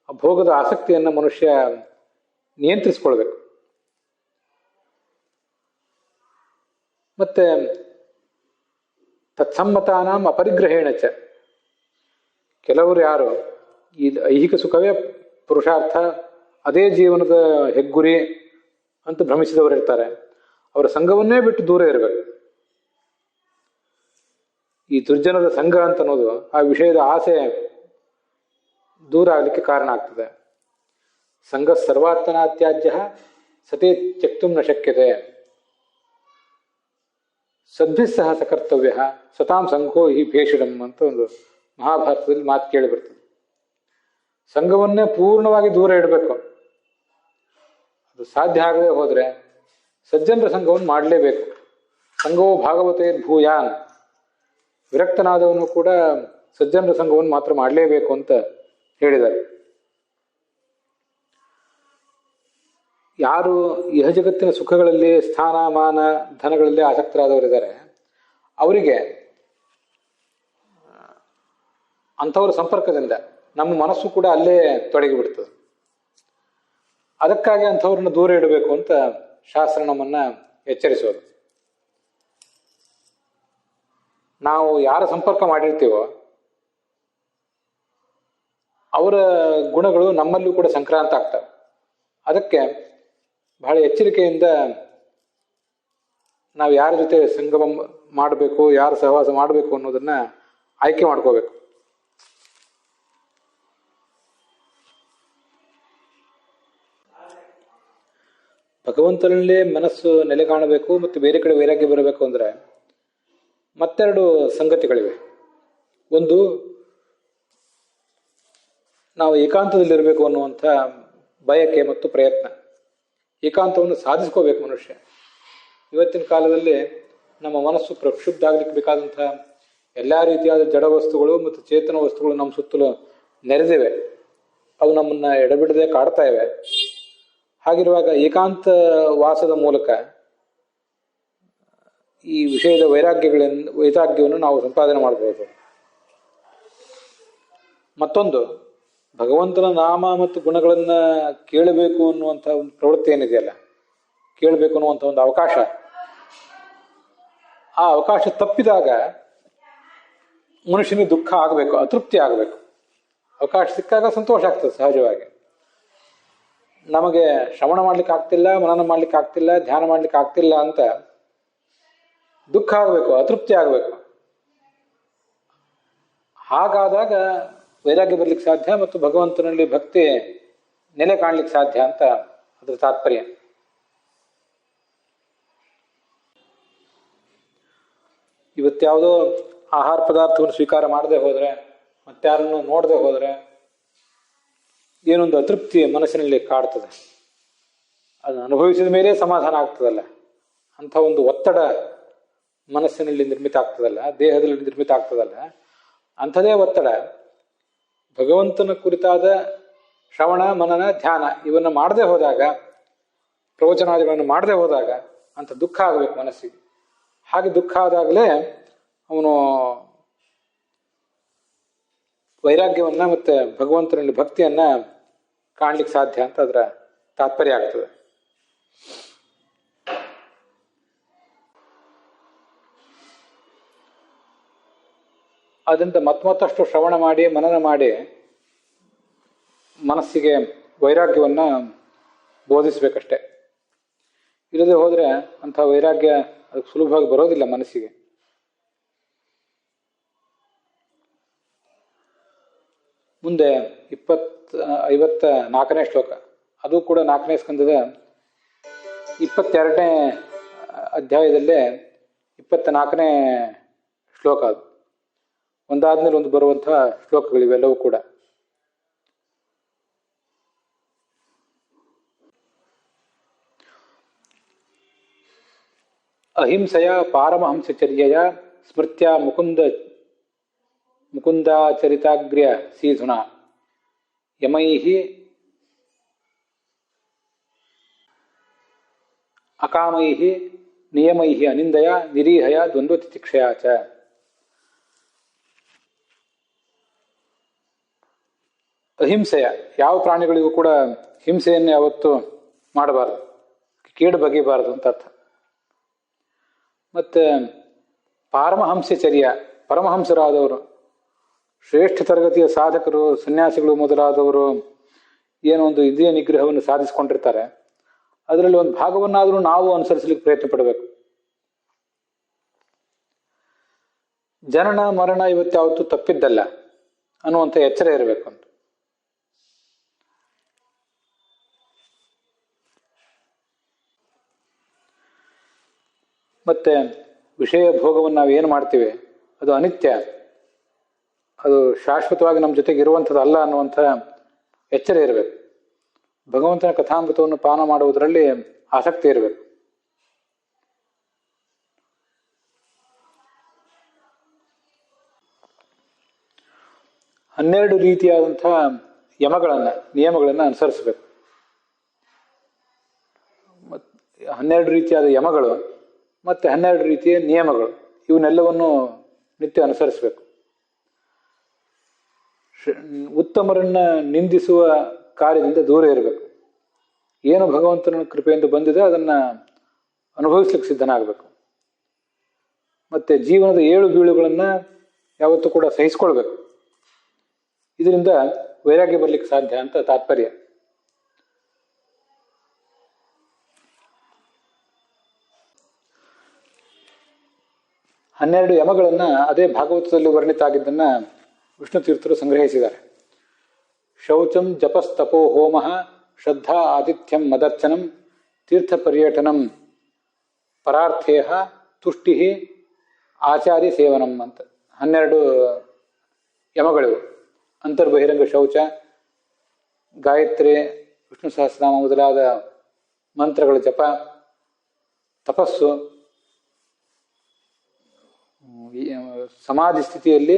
ಆ ಭೋಗದ ಆಸಕ್ತಿಯನ್ನು ಮನುಷ್ಯ ನಿಯಂತ್ರಿಸ್ಕೊಳ್ಬೇಕು. ಮತ್ತೆ ತತ್ಸಮ್ಮತಾನಾಂ ಅಪರಿಗ್ರಹೇಣ ಚ, ಕೆಲವರು ಯಾರು ಈ ಐಹಿಕ ಸುಖವೇ ಪುರುಷಾರ್ಥ, ಅದೇ ಜೀವನದ ಹೆಗ್ಗುರಿ ಅಂತ ಭ್ರಮಿಸಿದವರು ಇರ್ತಾರೆ. ಅವರ ಸಂಘವನ್ನೇ ಬಿಟ್ಟು ದೂರ ಇರಬೇಕು. ಈ ದುರ್ಜನದ ಸಂಘ ಅಂತ ಅನ್ನೋದು ಆ ವಿಷಯದ ಆಸೆ ದೂರ ಆಗಲಿಕ್ಕೆ ಕಾರಣ ಆಗ್ತದೆ. ಸಂಘ ಸರ್ವಾತ್ಮನಾತ್ಯಾಜ್ಯ ಸತೇ ತ್ಯಕ್ತುಂ ನ ಶಕ್ಯತೆ. ಸದ್ಭಿಸ್ ಸಹ ಸಕರ್ತವ್ಯ ಸತಾಂ ಸಂಘೋ ಹಿ ಭೇಷಣಂ ಅಂತ ಒಂದು ಮಹಾಭಾರತದಲ್ಲಿ ಮಾತು ಕೇಳಿ ಬರ್ತದೆ. ಸಂಘವನ್ನೇ ಪೂರ್ಣವಾಗಿ ದೂರ ಇಡಬೇಕು. ಅದು ಸಾಧ್ಯ ಆಗದೆ ಹೋದರೆ ಸಜ್ಜನರ ಸಂಘವನ್ನು ಮಾಡಲೇಬೇಕು. ಸಂಘವು ಭಾಗವತೇರ್ ಭೂಯಾನ್, ವಿರಕ್ತನಾದವನು ಕೂಡ ಸಜ್ಜನರ ಸಂಘವನ್ನು ಮಾತ್ರ ಮಾಡಲೇಬೇಕು ಅಂತ ಹೇಳಿದ್ದಾರೆ. ಯಾರು ಇಹ ಜಗತ್ತಿನ ಸುಖಗಳಲ್ಲಿ ಸ್ಥಾನ ಮಾನ ಧನಗಳಲ್ಲಿ ಆಸಕ್ತರಾದವರಿದ್ದಾರೆ ಅವರಿಗೆ ಅಂಥವ್ರ ಸಂಪರ್ಕದಿಂದ ನಮ್ಮ ಮನಸ್ಸು ಕೂಡ ಅಲ್ಲೇ ತೊಡಗಿಬಿಡ್ತದೆ. ಅದಕ್ಕಾಗಿ ಅಂಥವ್ರನ್ನ ದೂರ ಇಡಬೇಕು ಅಂತ ಶಾಸ್ತ್ರ ನಮ್ಮನ್ನ ಎಚ್ಚರಿಸೋದು. ನಾವು ಯಾರ ಸಂಪರ್ಕ ಮಾಡಿರ್ತೀವೋ ಅವರ ಗುಣಗಳು ನಮ್ಮಲ್ಲೂ ಕೂಡ ಸಂಕ್ರಾಂತ ಆಗ್ತವೆ. ಅದಕ್ಕೆ ಬಹಳ ಎಚ್ಚರಿಕೆಯಿಂದ ನಾವು ಯಾರ ಜೊತೆ ಸಂಗಮ ಮಾಡಬೇಕು, ಯಾರ ಸಹವಾಸ ಮಾಡಬೇಕು ಅನ್ನೋದನ್ನ ಆಯ್ಕೆ ಮಾಡ್ಕೋಬೇಕು. ಭಗವಂತನಲ್ಲೇ ಮನಸ್ಸು ನೆಲೆ ಕಾಣಬೇಕು ಮತ್ತು ಬೇರೆ ಕಡೆ ವೈರಾಗ್ಯ ಬರಬೇಕು ಅಂದರೆ ಮತ್ತೆರಡು ಸಂಗತಿಗಳಿವೆ. ಒಂದು, ನಾವು ಏಕಾಂತದಲ್ಲಿರಬೇಕು ಅನ್ನುವಂಥ ಬಯಕೆ ಮತ್ತು ಪ್ರಯತ್ನ. ಏಕಾಂತವನ್ನು ಸಾಧಿಸ್ಕೋಬೇಕು ಮನುಷ್ಯ. ಇವತ್ತಿನ ಕಾಲದಲ್ಲಿ ನಮ್ಮ ಮನಸ್ಸು ಪ್ರಕ್ಷುಬ್ಧ ಆಗ್ಲಿಕ್ಕೆ ಬೇಕಾದಂಥ ಎಲ್ಲ ರೀತಿಯಾದ ಜಡ ವಸ್ತುಗಳು ಮತ್ತು ಚೇತನ ವಸ್ತುಗಳು ನಮ್ಮ ಸುತ್ತಲೂ ನೆರೆದಿವೆ. ಅವು ನಮ್ಮನ್ನ ಎಡಬಿಡದೆ ಕಾಡ್ತಾ ಇವೆ. ಹಾಗಿರುವಾಗ ಏಕಾಂತ ವಾಸದ ಮೂಲಕ ಈ ವಿಷಯದ ವೈರಾಗ್ಯವನ್ನು ನಾವು ಸಂಪಾದನೆ ಮಾಡಬಹುದು. ಮತ್ತೊಂದು, ಭಗವಂತನ ನಾಮ ಮತ್ತು ಗುಣಗಳನ್ನ ಕೇಳಬೇಕು ಅನ್ನುವಂಥ ಒಂದು ಪ್ರವೃತ್ತಿ ಏನಿದೆಯಲ್ಲ, ಕೇಳಬೇಕು ಅನ್ನುವಂಥ ಒಂದು ಅವಕಾಶ, ಆ ಅವಕಾಶ ತಪ್ಪಿದಾಗ ಮನುಷ್ಯನಿಗೆ ದುಃಖ ಆಗಬೇಕು, ಅತೃಪ್ತಿ ಆಗಬೇಕು. ಅವಕಾಶ ಸಿಕ್ಕಾಗ ಸಂತೋಷ ಆಗ್ತದೆ ಸಹಜವಾಗಿ. ನಮಗೆ ಶ್ರವಣ ಮಾಡ್ಲಿಕ್ಕೆ ಆಗ್ತಿಲ್ಲ, ಮನನ ಮಾಡ್ಲಿಕ್ಕೆ ಆಗ್ತಿಲ್ಲ, ಧ್ಯಾನ ಮಾಡ್ಲಿಕ್ಕೆ ಆಗ್ತಿಲ್ಲ ಅಂತ ದುಃಖ ಆಗಬೇಕು, ಅತೃಪ್ತಿ ಆಗಬೇಕು. ಹಾಗಾದಾಗ ವೈರಾಗ್ಯ ಬರ್ಲಿಕ್ಕೆ ಸಾಧ್ಯ ಮತ್ತು ಭಗವಂತನಲ್ಲಿ ಭಕ್ತಿ ನೆಲೆ ಕಾಣ್ಲಿಕ್ಕೆ ಸಾಧ್ಯ ಅಂತ ಅದರ ತಾತ್ಪರ್ಯ. ಇವತ್ಯಾವುದೋ ಆಹಾರ ಪದಾರ್ಥವನ್ನು ಸ್ವೀಕಾರ ಮಾಡದೆ ಹೋದರೆ, ಮತ್ತಾರನ್ನು ನೋಡದೆ ಹೋದರೆ ಏನೊಂದು ಅತೃಪ್ತಿ ಮನಸ್ಸಿನಲ್ಲಿ ಕಾಡ್ತದೆ. ಅದನ್ನು ಅನುಭವಿಸಿದ ಮೇಲೆ ಸಮಾಧಾನ ಆಗ್ತದಲ್ಲ, ಅಂಥ ಒಂದು ಒತ್ತಡ ಮನಸ್ಸಿನಲ್ಲಿ ನಿರ್ಮಿತ ಆಗ್ತದಲ್ಲ, ದೇಹದಲ್ಲಿ ನಿರ್ಮಿತ ಆಗ್ತದಲ್ಲ, ಅಂಥದೇ ಒತ್ತಡ ಭಗವಂತನ ಕುರಿತಾದ ಶ್ರವಣ ಮನನ ಧ್ಯಾನ ಇವನ್ನ ಮಾಡದೆ ಹೋದಾಗ, ಪ್ರವಚನಾದಿಗಳನ್ನು ಮಾಡದೆ ಹೋದಾಗ ಅಂಥ ದುಃಖ ಆಗಬೇಕು ಮನಸ್ಸಿಗೆ. ಹಾಗೆ ದುಃಖ ಆದಾಗಲೇ ಅವನು ವೈರಾಗ್ಯವನ್ನ ಮತ್ತೆ ಭಗವಂತನಲ್ಲಿ ಭಕ್ತಿಯನ್ನ ಕಾಣ್ಲಿಕ್ಕೆ ಸಾಧ್ಯ ಅಂತ ಅದರ ತಾತ್ಪರ್ಯ ಆಗ್ತದೆ. ಅದರಿಂದ ಮತ್ತಷ್ಟು ಶ್ರವಣ ಮಾಡಿ ಮನನ ಮಾಡಿ ಮನಸ್ಸಿಗೆ ವೈರಾಗ್ಯವನ್ನ ಬೋಧಿಸ್ಬೇಕಷ್ಟೆ. ಇಲ್ಲದೆ ಹೋದ್ರೆ ಅಂಥ ವೈರಾಗ್ಯ ಅದಕ್ಕೆ ಸುಲಭವಾಗಿ ಬರೋದಿಲ್ಲ ಮನಸ್ಸಿಗೆ. ಮುಂದೆ 54ನೇ ಶ್ಲೋಕ, ಅದು ಕೂಡ 4ನೇ ಸ್ಕಂದದ 22ನೇ ಅಧ್ಯಾಯದಲ್ಲೇ 24ನೇ ಶ್ಲೋಕ. ಅದು ಒಂದಾದ್ಮೇಲೆ ಒಂದು ಬರುವಂತಹ ಶ್ಲೋಕಗಳಿವೆಲ್ಲವೂ ಕೂಡ. ಅಹಿಂಸೆಯ ಪಾರಮಹಂಸಚರ್ಯಯ ಸ್ಮೃತ್ಯ ಮುಕುಂದಾಚರಿತಾಗ್ರ್ಯ ಸೀಧುನ ಯಮೈಹಿ ಅಕಾಮೈಹಿ ನಿಯಮೈಹಿ ಅನಿಂದಯ ನಿರೀಹಯ ದ್ವಂದ್ವತಿತಿಕ್ಷಯ ಚ. ಅಹಿಂಸೆಯ, ಯಾವ ಪ್ರಾಣಿಗಳಿಗೂ ಕೂಡ ಹಿಂಸೆಯನ್ನು ಯಾವತ್ತೂ ಮಾಡಬಾರದು, ಕೀಡು ಬಗೆಯಬಾರದು ಅಂತ ಅರ್ಥ. ಮತ್ತೆ ಪಾರಮಹಂಸಚರ್ಯ, ಪರಮಹಂಸರಾದವರು, ಶ್ರೇಷ್ಠ ತರಗತಿಯ ಸಾಧಕರು, ಸನ್ಯಾಸಿಗಳು ಮೊದಲಾದವರು ಏನೋ ಒಂದು ಇಂದ್ರಿಯ ನಿಗ್ರಹವನ್ನು ಸಾಧಿಸಿಕೊಂಡಿರ್ತಾರೆ, ಅದರಲ್ಲಿ ಒಂದು ಭಾಗವನ್ನಾದರೂ ನಾವು ಅನುಸರಿಸಲಿಕ್ಕೆ ಪ್ರಯತ್ನ ಪಡಬೇಕು. ಜನನ ಮರಣ ಇವತ್ತಾವತ್ತು ತಪ್ಪಿದ್ದಲ್ಲ ಅನ್ನುವಂಥ ಎಚ್ಚರ ಇರಬೇಕು ಅಂತ. ಮತ್ತೆ ವಿಷಯ ಭೋಗವನ್ನು ನಾವು ಏನು ಮಾಡ್ತೀವಿ ಅದು ಅನಿತ್ಯ, ಅದು ಶಾಶ್ವತವಾಗಿ ನಮ್ಮ ಜೊತೆಗೆ ಇರುವಂಥದ್ದು ಅಲ್ಲ ಅನ್ನುವಂಥ ಎಚ್ಚರ ಇರಬೇಕು. ಭಗವಂತನ ಕಥಾಮೃತವನ್ನು ಪಾನ ಮಾಡುವುದರಲ್ಲಿ ಆಸಕ್ತಿ ಇರಬೇಕು. ಹನ್ನೆರಡು ರೀತಿಯಾದಂತಹ ನಿಯಮಗಳನ್ನು ಅನುಸರಿಸಬೇಕು. 12 ರೀತಿಯಾದ ಯಮಗಳು ಮತ್ತು 12 ರೀತಿಯ ನಿಯಮಗಳು, ಇವನ್ನೆಲ್ಲವನ್ನು ನಿತ್ಯ ಅನುಸರಿಸಬೇಕು. ಉತ್ತಮರನ್ನ ನಿಂದಿಸುವ ಕಾರ್ಯದಿಂದ ದೂರ ಇರಬೇಕು. ಏನು ಭಗವಂತನ ಕೃಪೆಯಿಂದ ಬಂದಿದೆ ಅದನ್ನು ಅನುಭವಿಸ್ಲಿಕ್ಕೆ ಸಿದ್ಧನಾಗಬೇಕು. ಮತ್ತು ಜೀವನದ ಏಳು ಬೀಳುಗಳನ್ನು ಯಾವತ್ತೂ ಕೂಡ ಸಹಿಸ್ಕೊಳ್ಬೇಕು. ಇದರಿಂದ ವೈರಾಗ್ಯ ಬರಲಿಕ್ಕೆ ಸಾಧ್ಯ ಅಂತ ತಾತ್ಪರ್ಯ. ಹನ್ನೆರಡು ಯಮಗಳನ್ನು ಅದೇ ಭಾಗವತದಲ್ಲಿ ವರ್ಣಿತ ಆಗಿದ್ದನ್ನ ವಿಷ್ಣು ತೀರ್ಥರು ಸಂಗ್ರಹಿಸಿದ್ದಾರೆ. ಶೌಚಂ ಜಪಸ್ತಪೋ ಹೋಮ ಶ್ರದ್ಧಾ ಆತಿಥ್ಯಂ ಮದರ್ಚನಂ ತೀರ್ಥ ಪರ್ಯಟನಂ ಪರಾರ್ಥೇಹ ತುಷ್ಟಿ ಆಚಾರ್ಯ ಸೇವನಂ ಅಂತ 12 ಯಮಗಳಿವು. ಅಂತರ್ಬಹಿರಂಗ ಶೌಚ, ಗಾಯತ್ರಿ, ವಿಷ್ಣು ಸಹಸ್ರನಾಮ ಮೊದಲಾದ ಮಂತ್ರಗಳ ಜಪ, ತಪಸ್ಸು, ಸಮಾಧಿ ಸ್ಥಿತಿಯಲ್ಲಿ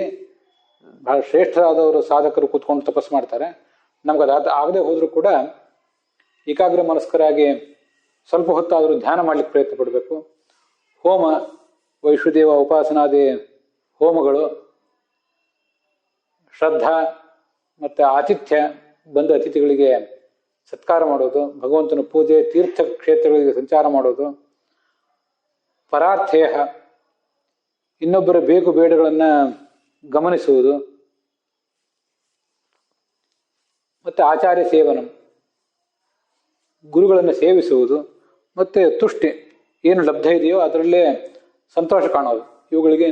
ಬಹಳ ಶ್ರೇಷ್ಠರಾದವರು ಸಾಧಕರು ಕೂತ್ಕೊಂಡು ತಪಸ್ಸು ಮಾಡ್ತಾರೆ. ನಮ್ಗೆ ಅದು ಆಗದೆ ಹೋದರೂ ಕೂಡ ಏಕಾಗ್ರ ಮನಸ್ಕರಾಗಿ ಸ್ವಲ್ಪ ಹೊತ್ತಾದರೂ ಧ್ಯಾನ ಮಾಡ್ಲಿಕ್ಕೆ ಪ್ರಯತ್ನ ಪಡಬೇಕು. ಹೋಮ, ವೈಷ್ಣುದೇವ ಉಪಾಸನಾದಿ ಹೋಮಗಳು, ಶ್ರದ್ಧಾ ಮತ್ತು ಆತಿಥ್ಯ, ಬಂದ ಅತಿಥಿಗಳಿಗೆ ಸತ್ಕಾರ ಮಾಡೋದು, ಭಗವಂತನ ಪೂಜೆ, ತೀರ್ಥ ಕ್ಷೇತ್ರಗಳಿಗೆ ಸಂಚಾರ ಮಾಡೋದು, ಪರಾರ್ಥೇಯ ಇನ್ನೊಬ್ಬರ ಬೇಕು ಬೇಡಗಳನ್ನು ಗಮನಿಸುವುದು, ಮತ್ತು ಆಚಾರ್ಯ ಸೇವನಂ ಗುರುಗಳನ್ನು ಸೇವಿಸುವುದು, ಮತ್ತು ತುಷ್ಟಿ ಏನು ಲಬ್ಧ ಇದೆಯೋ ಅದರಲ್ಲೇ ಸಂತೋಷ ಕಾಣೋದು. ಇವುಗಳಿಗೆ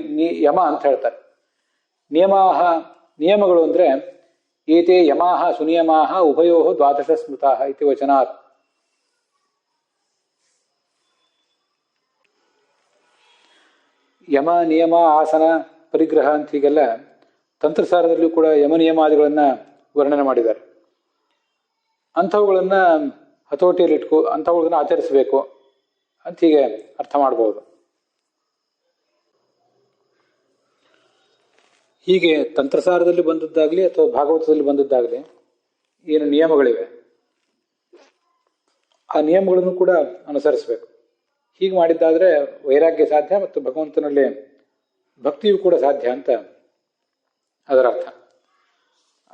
ಯಮ ಅಂತ ಹೇಳ್ತಾರೆ. ನಿಯಮಗಳು ಅಂದರೆ ಏತೇ ಯಮಾಹ ಸುನಿಯಮಾಹ ಉಭಯೋ ದ್ವಾದಶ ಸ್ಮೃತಾಃ ಇತಿ ವಚನಾತ್. ಯಮ, ನಿಯಮ, ಆಸನ, ಪರಿಗ್ರಹ ಅಂತ ಹೀಗೆಲ್ಲ ತಂತ್ರಸಾರದಲ್ಲೂ ಕೂಡ ಯಮ ನಿಯಮಾದಿಗಳನ್ನು ವರ್ಣನೆ ಮಾಡಿದ್ದಾರೆ. ಅಂಥವುಗಳನ್ನು ಹತೋಟಿಯಲ್ಲಿಟ್ಕೋ, ಅಂಥವುಗಳನ್ನು ಆಚರಿಸಬೇಕು ಅಂತ ಹೀಗೆ ಅರ್ಥ ಮಾಡ್ಬೋದು. ಹೀಗೆ ತಂತ್ರಸಾರದಲ್ಲಿ ಬಂದದ್ದಾಗಲಿ ಅಥವಾ ಭಾಗವತದಲ್ಲಿ ಬಂದದ್ದಾಗಲಿ ಏನು ನಿಯಮಗಳಿವೆ ಆ ನಿಯಮಗಳನ್ನು ಕೂಡ ಅನುಸರಿಸಬೇಕು. ಹೀಗೆ ಮಾಡಿದ್ದಾದರೆ ವೈರಾಗ್ಯ ಸಾಧ್ಯ ಮತ್ತು ಭಗವಂತನಲ್ಲಿ ಭಕ್ತಿಯೂ ಕೂಡ ಸಾಧ್ಯ ಅಂತ ಅದರ ಅರ್ಥ.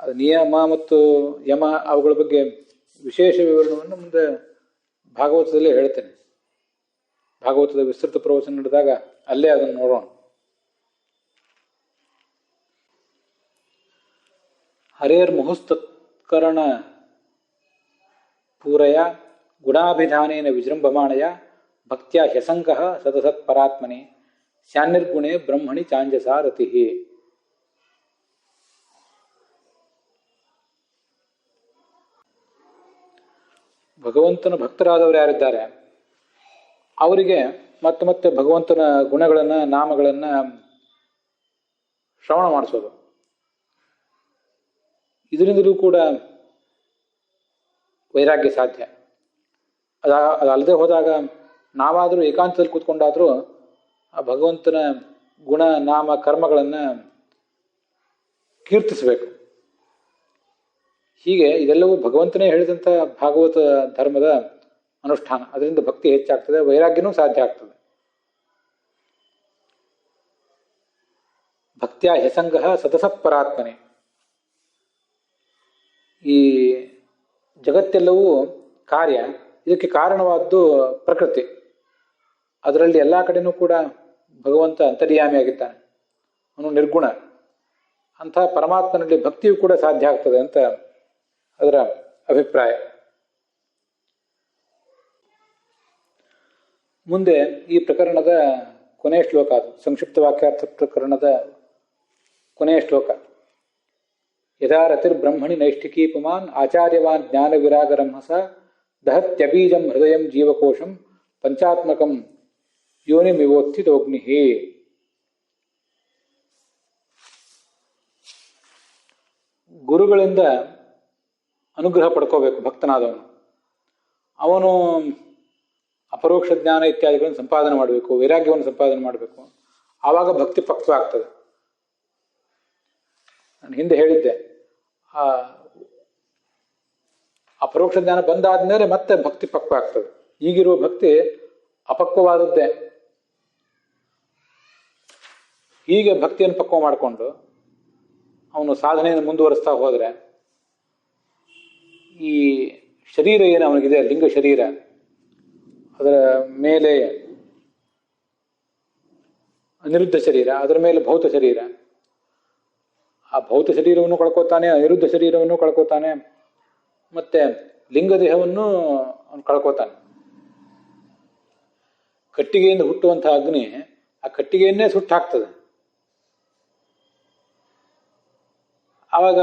ಅದು ನಿಯಮ ಮತ್ತು ಯಮ ಅವುಗಳ ಬಗ್ಗೆ ವಿಶೇಷ ವಿವರಣವನ್ನು ಮುಂದೆ ಭಾಗವತದಲ್ಲೇ ಹೇಳ್ತೇನೆ. ಭಾಗವತದ ವಿಸ್ತೃತ ಪ್ರವಚನ ನಡೆದಾಗ ಅಲ್ಲೇ ಅದನ್ನು ನೋಡೋಣ. ಹರೇರ್ ಮುಹುಸ್ತತ್ಕರಣ ಪೂರಯ ಗುಣಾಭಿಧಾನೇನ ವಿಜೃಂಭಮಾಣಯ ಭಕ್ತ್ಯಾ ಹ್ಯಸಂಗಃ ಸದಸತ್ಪರಾತ್ಮನೆ ಸ್ಯಾನ್ನಿರ್ಗುಣೆ ಬ್ರಹ್ಮಣಿ ಚಾಂಜಸಾ ರತಿ. ಭಗವಂತನ ಭಕ್ತರಾದವರು ಯಾರಿದ್ದಾರೆ ಅವರಿಗೆ ಮತ್ತೆ ಮತ್ತೆ ಭಗವಂತನ ಗುಣಗಳನ್ನು, ನಾಮಗಳನ್ನು ಶ್ರವಣ ಮಾಡಿಸೋದು. ಇದರಿಂದಲೂ ಕೂಡ ವೈರಾಗ್ಯ ಸಾಧ್ಯ. ಅದಲ್ಲದೆ ಹೋದಾಗ ನಾವಾದರೂ ಏಕಾಂತದಲ್ಲಿ ಕೂತ್ಕೊಂಡಾದರೂ ಆ ಭಗವಂತನ ಗುಣ, ನಾಮ, ಕರ್ಮಗಳನ್ನು ಕೀರ್ತಿಸಬೇಕು. ಹೀಗೆ ಇದೆಲ್ಲವೂ ಭಗವಂತನೇ ಹೇಳಿದಂಥ ಭಾಗವತ ಧರ್ಮದ ಅನುಷ್ಠಾನ. ಅದರಿಂದ ಭಕ್ತಿ ಹೆಚ್ಚಾಗ್ತದೆ, ವೈರಾಗ್ಯನೂ ಸಾಧ್ಯ ಆಗ್ತದೆ. ಭಕ್ತ್ಯಾ ಹ್ಯಸಂಗಃ ಸತಸತ್ಪರಾತ್ಮನೆ. ಈ ಜಗತ್ತೆಲ್ಲವೂ ಕಾರ್ಯ, ಇದಕ್ಕೆ ಕಾರಣವಾದ್ದು ಪ್ರಕೃತಿ. ಅದರಲ್ಲಿ ಎಲ್ಲ ಕಡೆನೂ ಕೂಡ ಭಗವಂತ ಅಂತರ್ಯಾಮಿಯಾಗಿದ್ದಾನೆ, ಅವನು ನಿರ್ಗುಣ. ಅಂಥ ಪರಮಾತ್ಮನಲ್ಲಿ ಭಕ್ತಿಯೂ ಕೂಡ ಸಾಧ್ಯ ಆಗ್ತದೆ ಅಂತ ಅದರ ಅಭಿಪ್ರಾಯ. ಮುಂದೆ ಈ ಪ್ರಕರಣದ ಕೊನೆಯ ಶ್ಲೋಕ, ಅದು ಸಂಕ್ಷಿಪ್ತ ವಾಕ್ಯಾರ್ಥ ಪ್ರಕರಣದ ಕೊನೆಯ ಶ್ಲೋಕ. ಯದಾ ರತಿರ್ಬ್ರಹ್ಮಣಿ ನೈಷ್ಠಿಕೀ ಪುಮಾನ್ ಆಚಾರ್ಯವಾನ್ ಜ್ಞಾನ ವಿರಾಗರಂಹಸ ದಹತ್ಯಬೀಜಂ ಹೃದಯಂ ಜೀವಕೋಶಂ ಪಂಚಾತ್ಮಕಂ ಯೋನಿಮಿವೋತ್ಥಿತೋಗ್ನಿ. ಗುರುಗಳಿಂದ ಅನುಗ್ರಹ ಪಡ್ಕೋಬೇಕು ಭಕ್ತನಾದವನು. ಅವನು ಅಪರೋಕ್ಷ ಜ್ಞಾನ ಇತ್ಯಾದಿಗಳನ್ನು ಸಂಪಾದನೆ ಮಾಡಬೇಕು, ವೈರಾಗ್ಯವನ್ನು ಸಂಪಾದನೆ ಮಾಡಬೇಕು. ಆವಾಗ ಭಕ್ತಿ ಪಕ್ವ ಆಗ್ತದೆ. ನಾನು ಹಿಂದೆ ಹೇಳಿದ್ದೆ, ಆ ಅಪರೋಕ್ಷ ಜ್ಞಾನ ಬಂದಾದ್ಮೇಲೆ ಮತ್ತೆ ಭಕ್ತಿ ಪಕ್ವ ಆಗ್ತದೆ. ಈಗಿರುವ ಭಕ್ತಿ ಅಪಕ್ವವಾದದ್ದೇ. ಹೀಗೆ ಭಕ್ತಿಯನ್ನು ಪಕ್ವ ಮಾಡಿಕೊಂಡು ಅವನು ಸಾಧನೆಯನ್ನು ಮುಂದುವರಿಸ್ತಾ ಹೋದರೆ ಈ ಶರೀರ ಏನು ಅವನಿಗಿದೆ, ಲಿಂಗ ಶರೀರ, ಅದರ ಮೇಲೆ ಅನಿರುದ್ಧ ಶರೀರ, ಅದರ ಮೇಲೆ ಭೌತ ಶರೀರ, ಆ ಭೌತ ಶರೀರವನ್ನು ಕಳ್ಕೊತಾನೆ, ಅನಿರುದ್ಧ ಶರೀರವನ್ನು ಕಳ್ಕೊತಾನೆ, ಮತ್ತೆ ಲಿಂಗ ದೇಹವನ್ನು ಅವನು ಕಳ್ಕೊತಾನೆ. ಕಟ್ಟಿಗೆಯಿಂದ ಹುಟ್ಟುವಂತಹ ಅಗ್ನಿ ಆ ಕಟ್ಟಿಗೆಯನ್ನೇ ಸುಟ್ಟಾಕ್ತದೆ. ಆವಾಗ